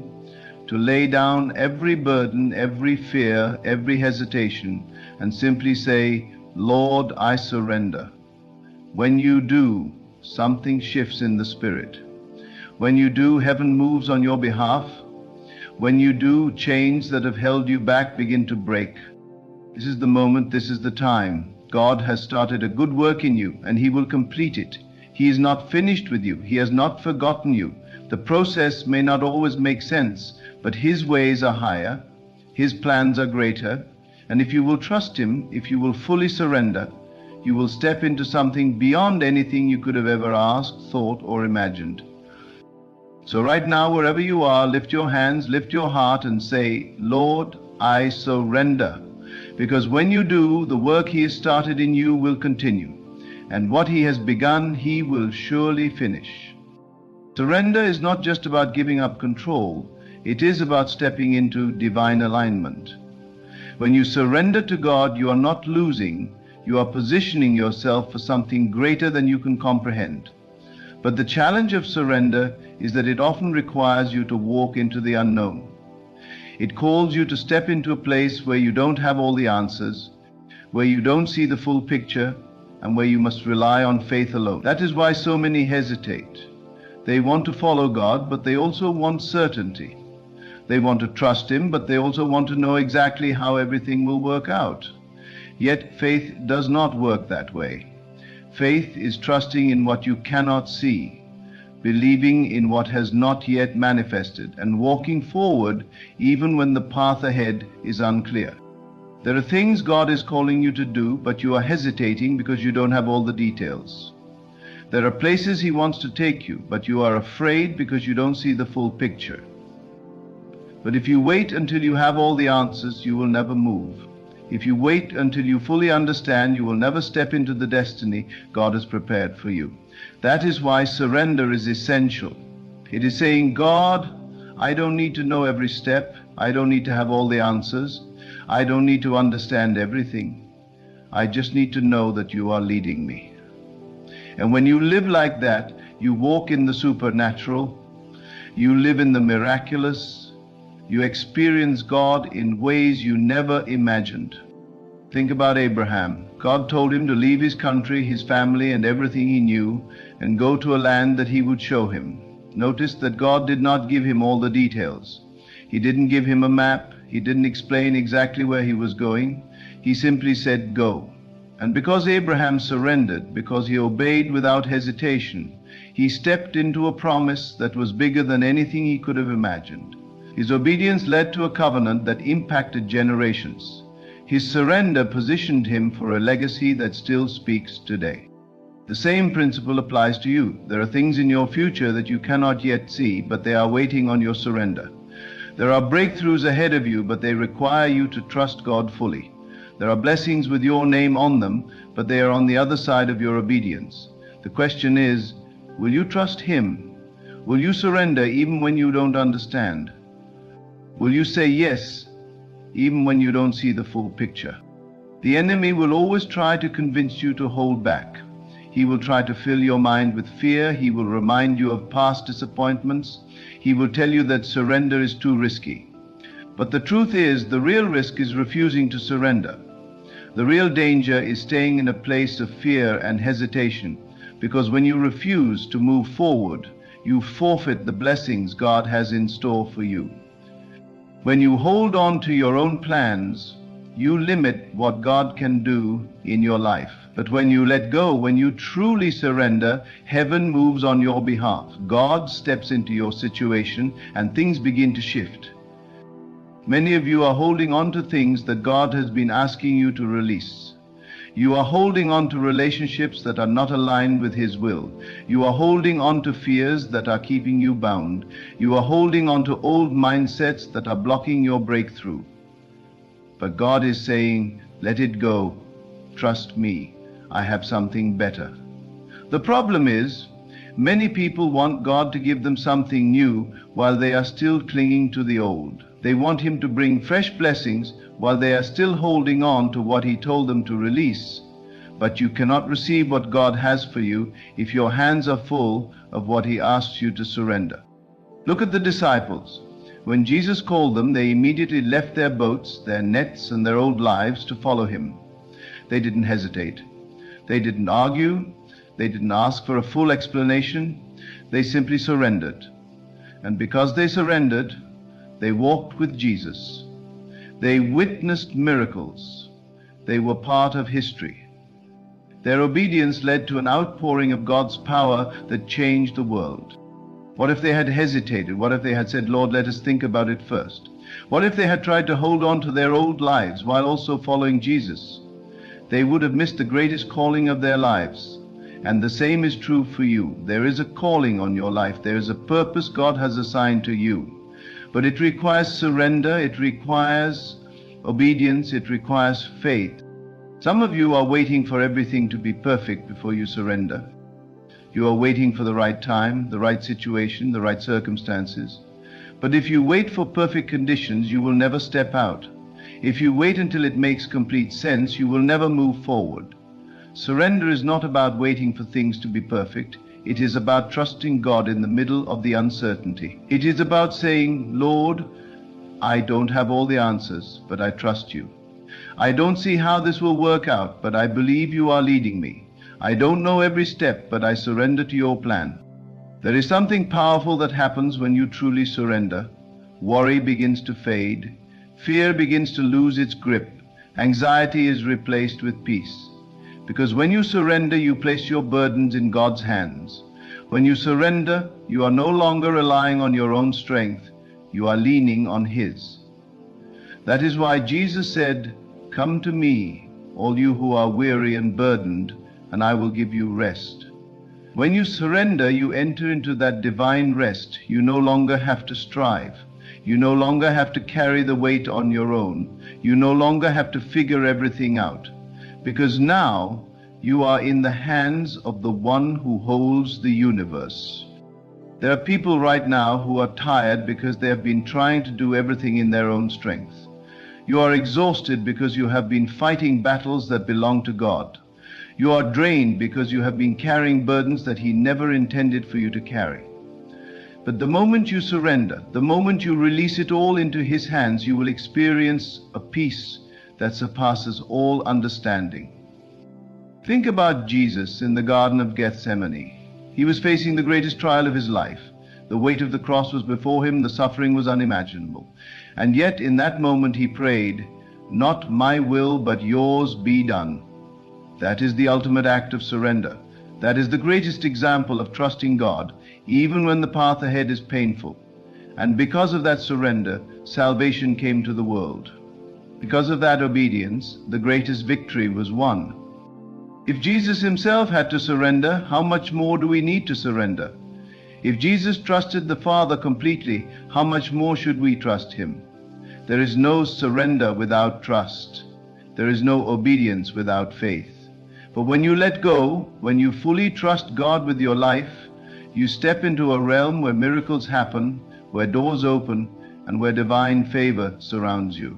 to lay down every burden, every fear, every hesitation, and simply say, Lord, I surrender. When you do, something shifts in the spirit. When you do, heaven moves on your behalf. When you do, chains that have held you back begin to break. This is the moment, this is the time. God has started a good work in you, and He will complete it. He is not finished with you. He has not forgotten you. The process may not always make sense, but His ways are higher. His plans are greater. And if you will trust Him, if you will fully surrender, you will step into something beyond anything you could have ever asked, thought, or imagined. So right now, wherever you are, lift your hands, lift your heart, and say, Lord, I surrender. Because when you do, the work He has started in you will continue, and what He has begun, He will surely finish. Surrender is not just about giving up control, it is about stepping into divine alignment. When you surrender to God, you are not losing, you are positioning yourself for something greater than you can comprehend. But the challenge of surrender is that it often requires you to walk into the unknown. It calls you to step into a place where you don't have all the answers, where you don't see the full picture, and where you must rely on faith alone. That is why so many hesitate. They want to follow God, but they also want certainty. They want to trust Him, but they also want to know exactly how everything will work out. Yet faith does not work that way. Faith is trusting in what you cannot see, believing in what has not yet manifested, and walking forward even when the path ahead is unclear. There are things God is calling you to do, but you are hesitating because you don't have all the details. There are places He wants to take you, but you are afraid because you don't see the full picture. But if you wait until you have all the answers, you will never move. If you wait until you fully understand, you will never step into the destiny God has prepared for you. That is why surrender is essential. It is saying, God, I don't need to know every step. I don't need to have all the answers. I don't need to understand everything. I just need to know that you are leading me. And when you live like that, you walk in the supernatural. You live in the miraculous. You experience God in ways you never imagined. Think about Abraham. God told him to leave his country, his family, and everything he knew, and go to a land that He would show him. Notice that God did not give him all the details. He didn't give him a map. He didn't explain exactly where he was going. He simply said, go. And because Abraham surrendered, because he obeyed without hesitation, he stepped into a promise that was bigger than anything he could have imagined. His obedience led to a covenant that impacted generations. His surrender positioned him for a legacy that still speaks today. The same principle applies to you. There are things in your future that you cannot yet see, but they are waiting on your surrender. There are breakthroughs ahead of you, but they require you to trust God fully. There are blessings with your name on them, but they are on the other side of your obedience. The question is, will you trust Him? Will you surrender even when you don't understand? Will you say yes, even when you don't see the full picture? The enemy will always try to convince you to hold back. He will try to fill your mind with fear. He will remind you of past disappointments. He will tell you that surrender is too risky. But the truth is, the real risk is refusing to surrender. The real danger is staying in a place of fear and hesitation, because when you refuse to move forward, you forfeit the blessings God has in store for you. When you hold on to your own plans, you limit what God can do in your life. But when you let go, when you truly surrender, heaven moves on your behalf. God steps into your situation and things begin to shift. Many of you are holding on to things that God has been asking you to release. You are holding on to relationships that are not aligned with His will. You are holding on to fears that are keeping you bound. You are holding on to old mindsets that are blocking your breakthrough. But God is saying, let it go. Trust me. I have something better. The problem is, many people want God to give them something new while they are still clinging to the old. They want Him to bring fresh blessings while they are still holding on to what He told them to release. But you cannot receive what God has for you if your hands are full of what He asks you to surrender. Look at the disciples. When Jesus called them, they immediately left their boats, their nets, and their old lives to follow Him. They didn't hesitate. They didn't argue. They didn't ask for a full explanation. They simply surrendered. And because they surrendered, they walked with Jesus. They witnessed miracles. They were part of history. Their obedience led to an outpouring of God's power that changed the world. What if they had hesitated? What if they had said, Lord, let us think about it first? What if they had tried to hold on to their old lives while also following Jesus? They would have missed the greatest calling of their lives. And the same is true for you. There is a calling on your life. There is a purpose God has assigned to you. But it requires surrender. It requires obedience. It requires faith. Some of you are waiting for everything to be perfect before you surrender. You are waiting for the right time, the right situation, the right circumstances. But if you wait for perfect conditions, you will never step out. If you wait until it makes complete sense, you will never move forward. Surrender is not about waiting for things to be perfect. It is about trusting God in the middle of the uncertainty. It is about saying, Lord, I don't have all the answers, but I trust you. I don't see how this will work out, but I believe you are leading me. I don't know every step, but I surrender to your plan. There is something powerful that happens when you truly surrender. Worry begins to fade. Fear begins to lose its grip. Anxiety is replaced with peace. Because when you surrender, you place your burdens in God's hands. When you surrender, you are no longer relying on your own strength. You are leaning on His. That is why Jesus said, Come to me, all you who are weary and burdened, and I will give you rest. When you surrender, you enter into that divine rest. You no longer have to strive. You no longer have to carry the weight on your own. You no longer have to figure everything out. Because now you are in the hands of the one who holds the universe. There are people right now who are tired because they have been trying to do everything in their own strength. You are exhausted because you have been fighting battles that belong to God. You are drained because you have been carrying burdens that He never intended for you to carry. But the moment you surrender, the moment you release it all into His hands, you will experience a peace that surpasses all understanding. Think about Jesus in the Garden of Gethsemane. He was facing the greatest trial of His life. The weight of the cross was before Him, the suffering was unimaginable. And yet in that moment He prayed, Not my will, but yours be done. That is the ultimate act of surrender. That is the greatest example of trusting God, even when the path ahead is painful. And because of that surrender, salvation came to the world. Because of that obedience, the greatest victory was won. If Jesus Himself had to surrender, how much more do we need to surrender? If Jesus trusted the Father completely, how much more should we trust Him? There is no surrender without trust. There is no obedience without faith. But when you let go, when you fully trust God with your life, you step into a realm where miracles happen, where doors open, and where divine favor surrounds you.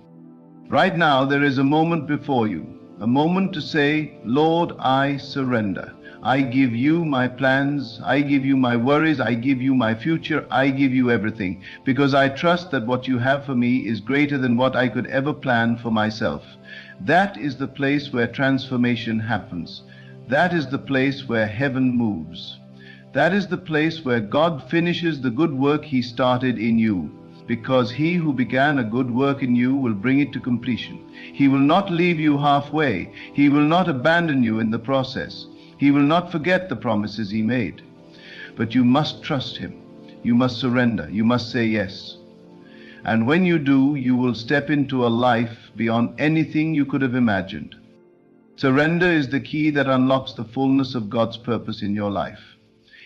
Right now, there is a moment before you, a moment to say, Lord, I surrender. I give you my plans, I give you my worries, I give you my future, I give you everything, because I trust that what you have for me is greater than what I could ever plan for myself. That is the place where transformation happens. That is the place where heaven moves. That is the place where God finishes the good work He started in you. because he who began a good work in you will bring it to completion. He will not leave you halfway. He will not abandon you in the process. He will not forget the promises he made. But you must trust him. You must surrender. You must say yes. And when you do, you will step into a life beyond anything you could have imagined. Surrender is the key that unlocks the fullness of God's purpose in your life.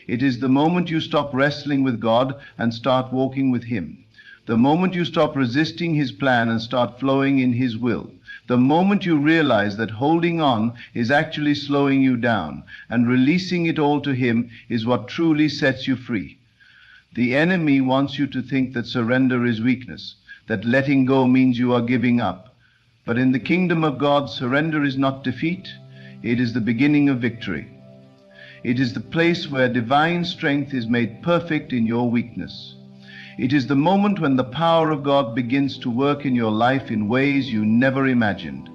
It is the moment you stop wrestling with God and start walking with him. The moment you stop resisting his plan and start flowing in his will. The moment you realize that holding on is actually slowing you down, and releasing it all to him is what truly sets you free. The enemy wants you to think that surrender is weakness, that letting go means you are giving up. But in the kingdom of God, surrender is not defeat. It is the beginning of victory. It is the place where divine strength is made perfect in your weakness. It is the moment when the power of God begins to work in your life in ways you never imagined.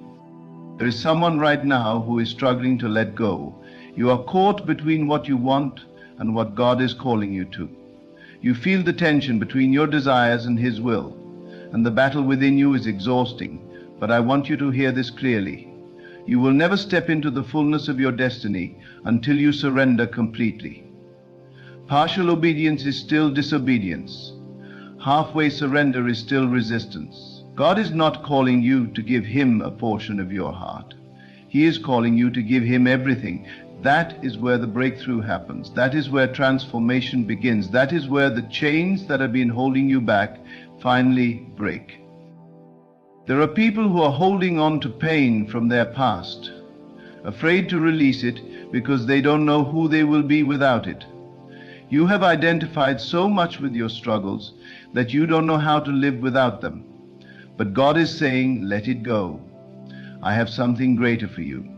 There is someone right now who is struggling to let go. You are caught between what you want and what God is calling you to. You feel the tension between your desires and his will, and the battle within you is exhausting. But I want you to hear this clearly. You will never step into the fullness of your destiny until you surrender completely. Partial obedience is still disobedience. Halfway surrender is still resistance. God is not calling you to give him a portion of your heart. He is calling you to give him everything. That is where the breakthrough happens. That is where transformation begins. That is where the chains that have been holding you back finally break. There are people who are holding on to pain from their past, afraid to release it because they don't know who they will be without it. You have identified so much with your struggles that you don't know how to live without them. But God is saying, let it go. I have something greater for you.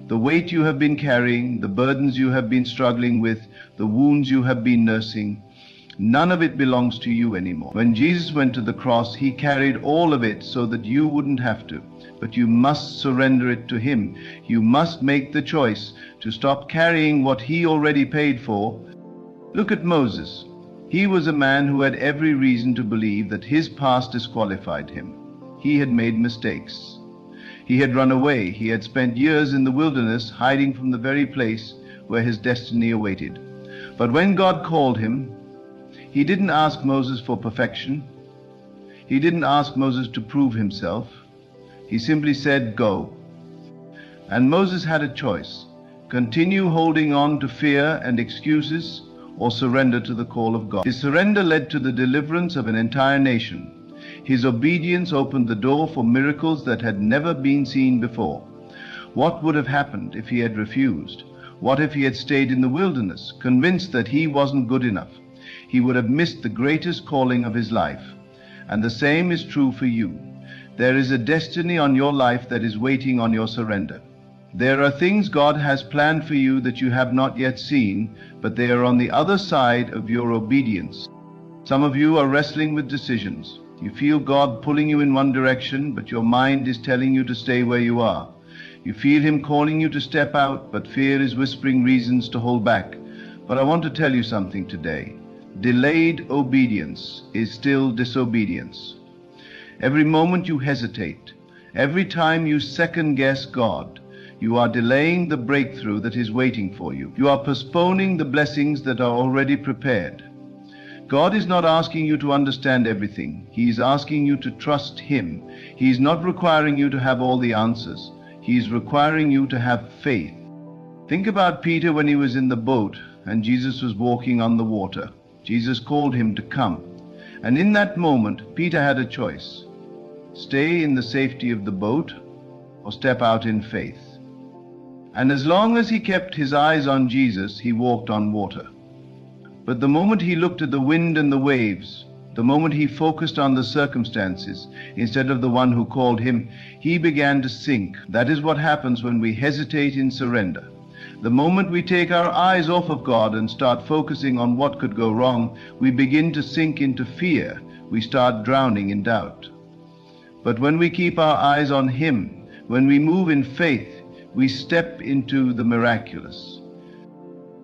The weight you have been carrying, the burdens you have been struggling with, the wounds you have been nursing, none of it belongs to you anymore. When Jesus went to the cross, he carried all of it so that you wouldn't have to. But you must surrender it to him. You must make the choice to stop carrying what he already paid for. Look at Moses. He was a man who had every reason to believe that his past disqualified him. He had made mistakes. He had run away. He had spent years in the wilderness hiding from the very place where his destiny awaited. But when God called him, he didn't ask Moses for perfection. He didn't ask Moses to prove himself. He simply said, go. And Moses had a choice: continue holding on to fear and excuses, or surrender to the call of God. His surrender led to the deliverance of an entire nation. His obedience opened the door for miracles that had never been seen before. What would have happened if he had refused? What if he had stayed in the wilderness, convinced that he wasn't good enough? He would have missed the greatest calling of his life. And the same is true for you. There is a destiny on your life that is waiting on your surrender. There are things God has planned for you that you have not yet seen, but they are on the other side of your obedience. Some of you are wrestling with decisions. You feel God pulling you in one direction, but your mind is telling you to stay where you are. You feel him calling you to step out, but fear is whispering reasons to hold back. But I want to tell you something today. Delayed obedience is still disobedience. Every moment you hesitate, every time you second-guess God, you are delaying the breakthrough that is waiting for you. You are postponing the blessings that are already prepared. God is not asking you to understand everything. He is asking you to trust him. He is not requiring you to have all the answers. He is requiring you to have faith. Think about Peter when he was in the boat and Jesus was walking on the water. Jesus called him to come. And in that moment, Peter had a choice: stay in the safety of the boat or step out in faith. And as long as he kept his eyes on Jesus, he walked on water. But the moment he looked at the wind and the waves, the moment he focused on the circumstances instead of the one who called him, he began to sink. That is what happens when we hesitate in surrender. The moment we take our eyes off of God and start focusing on what could go wrong, we begin to sink into fear. We start drowning in doubt. But when we keep our eyes on him, when we move in faith, we step into the miraculous.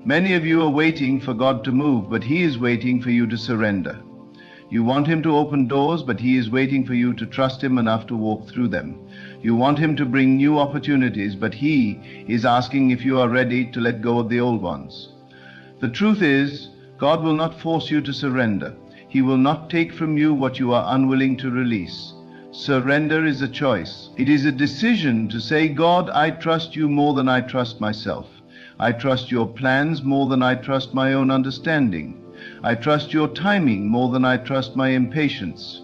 Many of you are waiting for God to move, but he is waiting for you to surrender. You want him to open doors, but he is waiting for you to trust him enough to walk through them. You want him to bring new opportunities, but he is asking if you are ready to let go of the old ones. The truth is, God will not force you to surrender. He will not take from you what you are unwilling to release. Surrender is a choice. It is a decision to say, God, I trust you more than I trust myself. I trust your plans more than I trust my own understanding. I trust your timing more than I trust my impatience.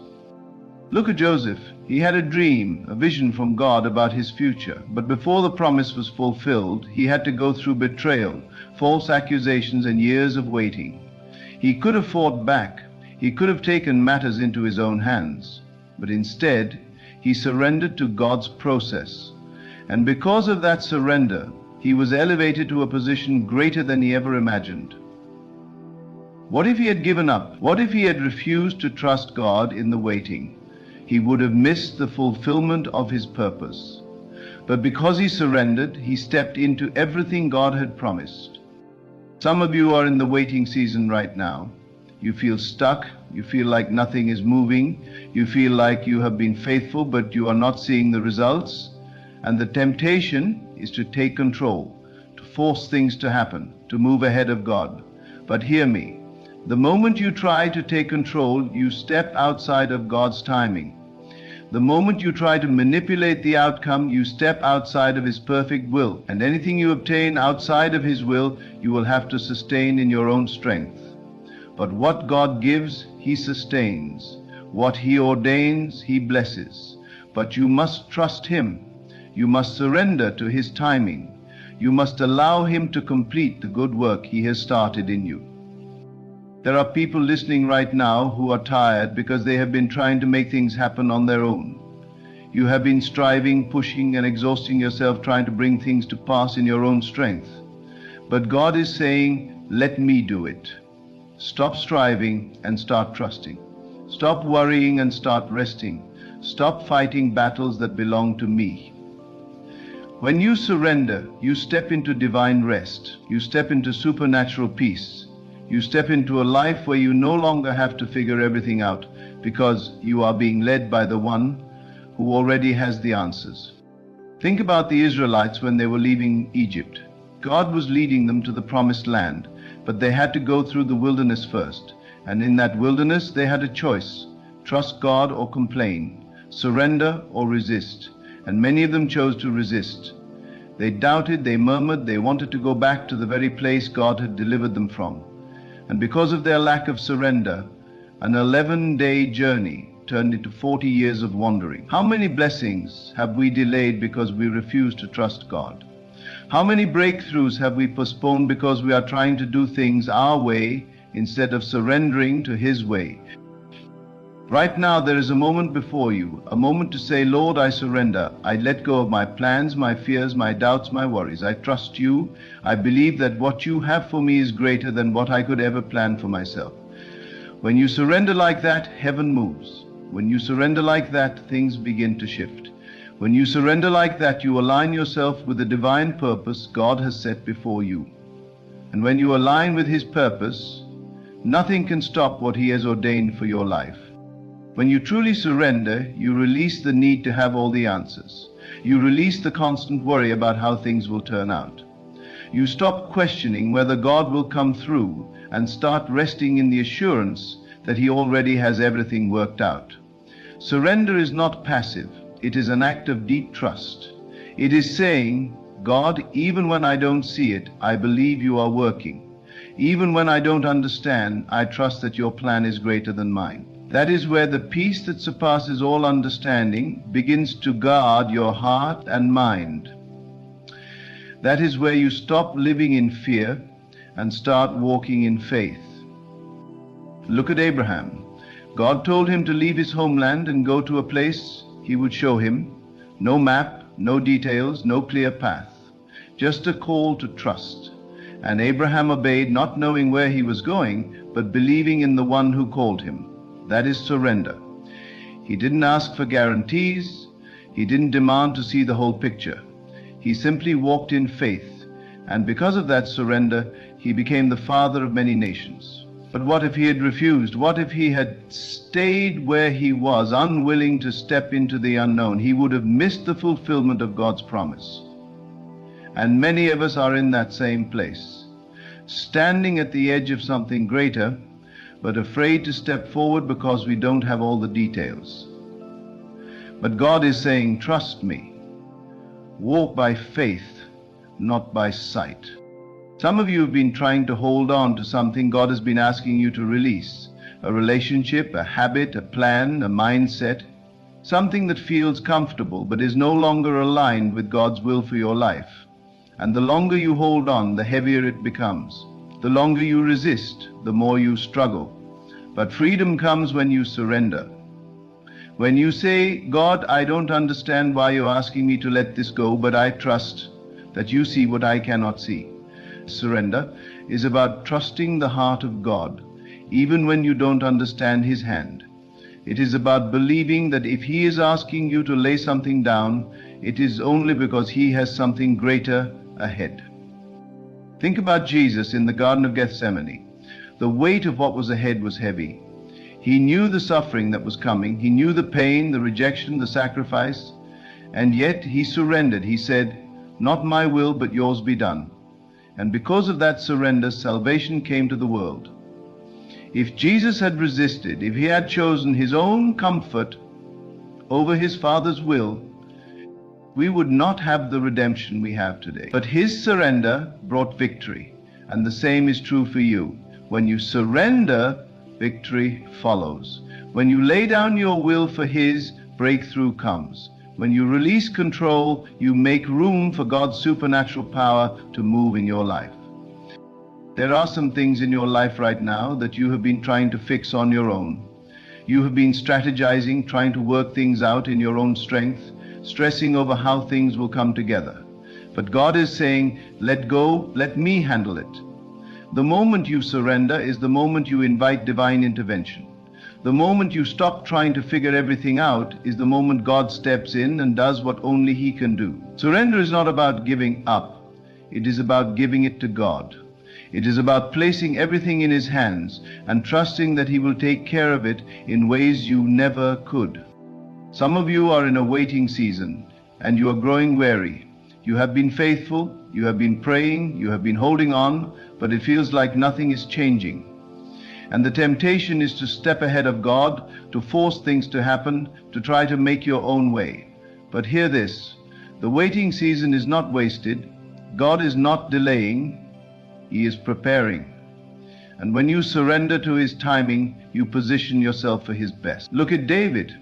Look at Joseph. He had a dream, a vision from God about his future. But before the promise was fulfilled, he had to go through betrayal, false accusations, and years of waiting. He could have fought back. He could have taken matters into his own hands. But instead, he surrendered to God's process. And because of that surrender, he was elevated to a position greater than he ever imagined. What if he had given up? What if he had refused to trust God in the waiting? He would have missed the fulfillment of his purpose. But because he surrendered, he stepped into everything God had promised. Some of you are in the waiting season right now. You feel stuck. You feel like nothing is moving. You feel like you have been faithful, but you are not seeing the results. And the temptation is to take control, to force things to happen, to move ahead of God. But hear me. The moment you try to take control, you step outside of God's timing. The moment you try to manipulate the outcome, you step outside of His perfect will. And anything you obtain outside of His will, you will have to sustain in your own strength. But what God gives, He sustains. What He ordains, He blesses. But you must trust Him. You must surrender to His timing. You must allow Him to complete the good work He has started in you. There are people listening right now who are tired because they have been trying to make things happen on their own. You have been striving, pushing, and exhausting yourself trying to bring things to pass in your own strength. But God is saying, let me do it. Stop striving and start trusting. Stop worrying and start resting. Stop fighting battles that belong to me. When you surrender, you step into divine rest. You step into supernatural peace. You step into a life where you no longer have to figure everything out because you are being led by the one who already has the answers. Think about the Israelites when they were leaving Egypt. God was leading them to the promised land, but they had to go through the wilderness first. And in that wilderness, they had a choice: trust God or complain, surrender or resist. And many of them chose to resist. They doubted, they murmured, they wanted to go back to the very place God had delivered them from. And because of their lack of surrender, an 11-day journey turned into 40 years of wandering. How many blessings have we delayed because we refuse to trust God? How many breakthroughs have we postponed because we are trying to do things our way instead of surrendering to His way? Right now there is a moment before you, a moment to say, Lord, I surrender. I let go of my plans, my fears, my doubts, my worries. I trust you. I believe that what you have for me is greater than what I could ever plan for myself. When you surrender like that, heaven moves. When you surrender like that, things begin to shift. When you surrender like that, you align yourself with the divine purpose God has set before you. And when you align with His purpose, nothing can stop what He has ordained for your life. When you truly surrender, you release the need to have all the answers. You release the constant worry about how things will turn out. You stop questioning whether God will come through and start resting in the assurance that He already has everything worked out. Surrender is not passive. It is an act of deep trust. It is saying, God, even when I don't see it, I believe you are working. Even when I don't understand, I trust that your plan is greater than mine. That is where the peace that surpasses all understanding begins to guard your heart and mind. That is where you stop living in fear and start walking in faith. Look at Abraham. God told him to leave his homeland and go to a place He would show him. No map, no details, no clear path. Just a call to trust. And Abraham obeyed, not knowing where he was going, but believing in the one who called him. That is surrender. He didn't ask for guarantees. He didn't demand to see the whole picture. He simply walked in faith. And because of that surrender, he became the father of many nations. But what if he had refused? What if he had stayed where he was, unwilling to step into the unknown? He would have missed the fulfillment of God's promise. And many of us are in that same place, standing at the edge of something greater, but afraid to step forward because we don't have all the details. But God is saying, trust me. Walk by faith, not by sight. Some of you have been trying to hold on to something God has been asking you to release. A relationship, a habit, a plan, a mindset. Something that feels comfortable but is no longer aligned with God's will for your life. And the longer you hold on, the heavier it becomes. The longer you resist, the more you struggle. But freedom comes when you surrender. When you say, God, I don't understand why you're asking me to let this go, but I trust that you see what I cannot see. Surrender is about trusting the heart of God, even when you don't understand His hand. It is about believing that if He is asking you to lay something down, it is only because He has something greater ahead. Think about Jesus in the Garden of Gethsemane. The weight of what was ahead was heavy. He knew the suffering that was coming. He knew the pain, the rejection, the sacrifice, and yet He surrendered. He said, not my will, but yours be done. And because of that surrender, salvation came to the world. If Jesus had resisted, if He had chosen His own comfort over His Father's will, we would not have the redemption we have today. But His surrender brought victory, and the same is true for you. When you surrender, victory follows. When you lay down your will for His, breakthrough comes. When you release control, you make room for God's supernatural power to move in your life. There are some things in your life right now that you have been trying to fix on your own. You have been strategizing, trying to work things out in your own strength, stressing over how things will come together. But God is saying, let go, let me handle it. The moment you surrender is the moment you invite divine intervention. The moment you stop trying to figure everything out is the moment God steps in and does what only He can do. Surrender is not about giving up. It is about giving it to God. It is about placing everything in His hands and trusting that He will take care of it in ways you never could. Some of you are in a waiting season and you are growing weary. You have been faithful, you have been praying, you have been holding on, but it feels like nothing is changing. And the temptation is to step ahead of God, to force things to happen, to try to make your own way. But hear this, the waiting season is not wasted. God is not delaying, He is preparing. And when you surrender to His timing, you position yourself for His best. Look at David.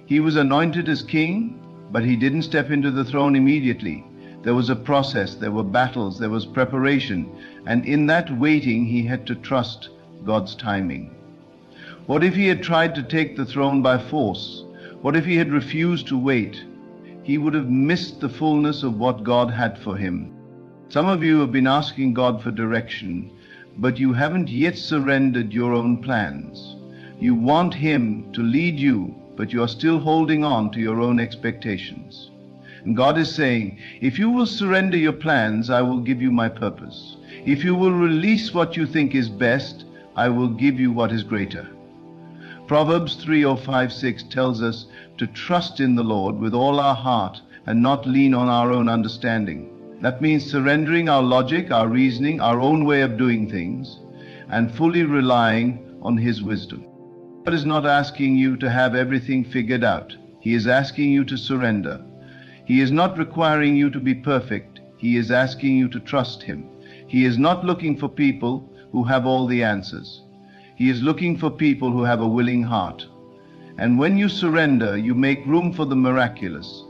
He was anointed as king, but he didn't step into the throne immediately. There was a process, there were battles, there was preparation, and in that waiting he had to trust God's timing. What if he had tried to take the throne by force? What if he had refused to wait? He would have missed the fullness of what God had for him. Some of you have been asking God for direction, but you haven't yet surrendered your own plans. You want Him to lead you, but you are still holding on to your own expectations. And God is saying, if you will surrender your plans, I will give you my purpose. If you will release what you think is best, I will give you what is greater. Proverbs 3:5-6 tells us to trust in the Lord with all our heart and not lean on our own understanding. That means surrendering our logic, our reasoning, our own way of doing things, and fully relying on His wisdom. God is not asking you to have everything figured out. He is asking you to surrender. He is not requiring you to be perfect. He is asking you to trust Him. He is not looking for people who have all the answers. He is looking for people who have a willing heart. And when you surrender, you make room for the miraculous.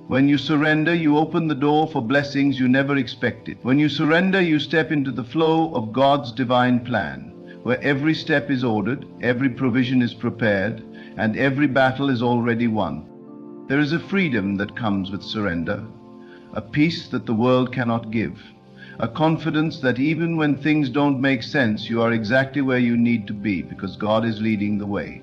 When you surrender, you open the door for blessings you never expected. When you surrender, you step into the flow of God's divine plan, where every step is ordered, every provision is prepared, and every battle is already won. There is a freedom that comes with surrender, a peace that the world cannot give, a confidence that even when things don't make sense, you are exactly where you need to be because God is leading the way.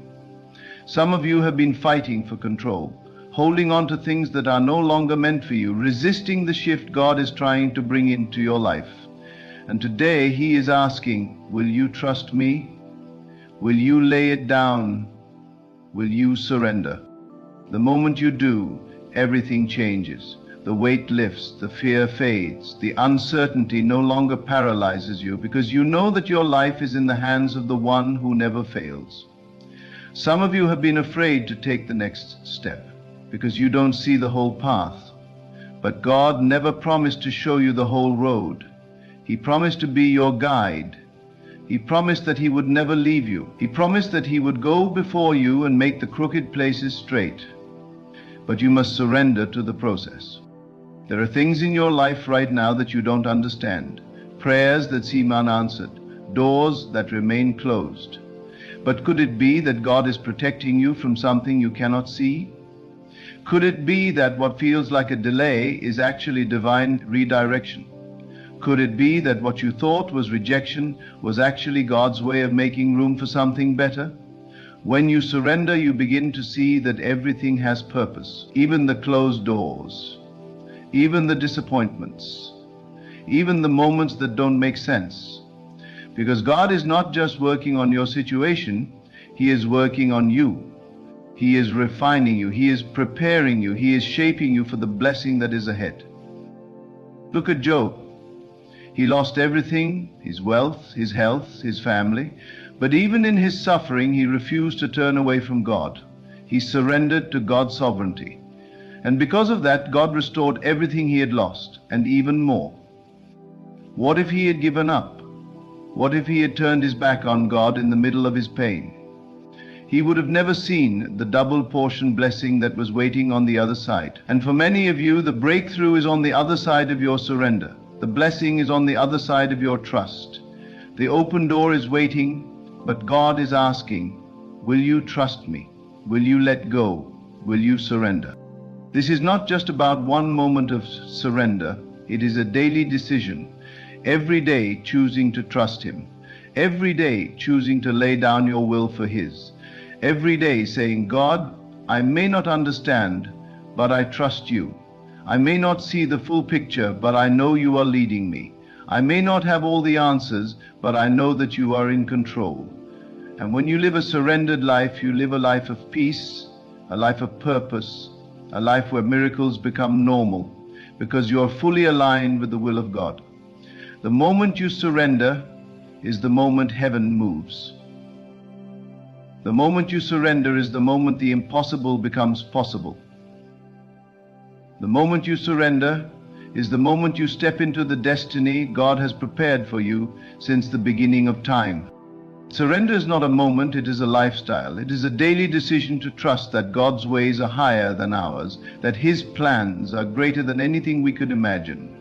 Some of you have been fighting for control, holding on to things that are no longer meant for you, resisting the shift God is trying to bring into your life. And today He is asking, will you trust me? Will you lay it down? Will you surrender? The moment you do, everything changes. The weight lifts, the fear fades, the uncertainty no longer paralyzes you because you know that your life is in the hands of the one who never fails. Some of you have been afraid to take the next step because you don't see the whole path. But God never promised to show you the whole road. He promised to be your guide. He promised that He would never leave you. He promised that He would go before you and make the crooked places straight. But you must surrender to the process. There are things in your life right now that you don't understand, prayers that seem unanswered, doors that remain closed. But could it be that God is protecting you from something you cannot see? Could it be that what feels like a delay is actually divine redirection? Could it be that what you thought was rejection was actually God's way of making room for something better? When you surrender, you begin to see that everything has purpose, even the closed doors, even the disappointments, even the moments that don't make sense. Because God is not just working on your situation, He is working on you. He is refining you, He is preparing you, He is shaping you for the blessing that is ahead. Look at Job. He lost everything, his wealth, his health, his family, but even in his suffering, he refused to turn away from God. He surrendered to God's sovereignty. And because of that, God restored everything he had lost, and even more. What if he had given up? What if he had turned his back on God in the middle of his pain? He would have never seen the double portion blessing that was waiting on the other side. And for many of you, the breakthrough is on the other side of your surrender. The blessing is on the other side of your trust. The open door is waiting, but God is asking, will you trust me? Will you let go? Will you surrender? This is not just about one moment of surrender. It is a daily decision. Every day choosing to trust Him. Every day choosing to lay down your will for His. Every day saying, God, I may not understand, but I trust you. I may not see the full picture, but I know you are leading me. I may not have all the answers, but I know that you are in control. And when you live a surrendered life, you live a life of peace, a life of purpose, a life where miracles become normal, because you are fully aligned with the will of God. The moment you surrender is the moment heaven moves. The moment you surrender is the moment the impossible becomes possible. The moment you surrender is the moment you step into the destiny God has prepared for you since the beginning of time. Surrender is not a moment, it is a lifestyle. It is a daily decision to trust that God's ways are higher than ours, that His plans are greater than anything we could imagine.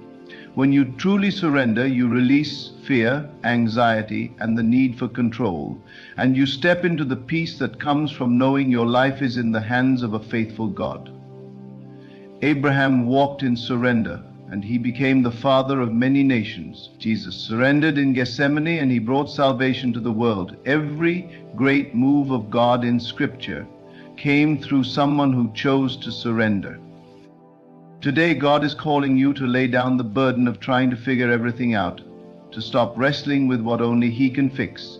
When you truly surrender, you release fear, anxiety, and the need for control, and you step into the peace that comes from knowing your life is in the hands of a faithful God. Abraham walked in surrender, and he became the father of many nations. Jesus surrendered in Gethsemane, and He brought salvation to the world. Every great move of God in Scripture came through someone who chose to surrender. Today, God is calling you to lay down the burden of trying to figure everything out, to stop wrestling with what only He can fix,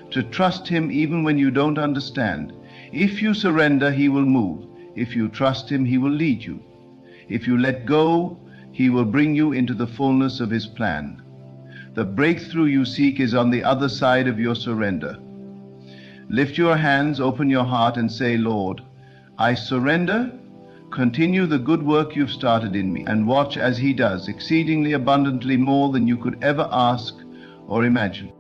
to trust Him even when you don't understand. If you surrender, He will move. If you trust Him, He will lead you. If you let go, He will bring you into the fullness of His plan. The breakthrough you seek is on the other side of your surrender. Lift your hands, open your heart, and say, Lord, I surrender. Continue the good work you've started in me, and watch as He does exceedingly abundantly more than you could ever ask or imagine.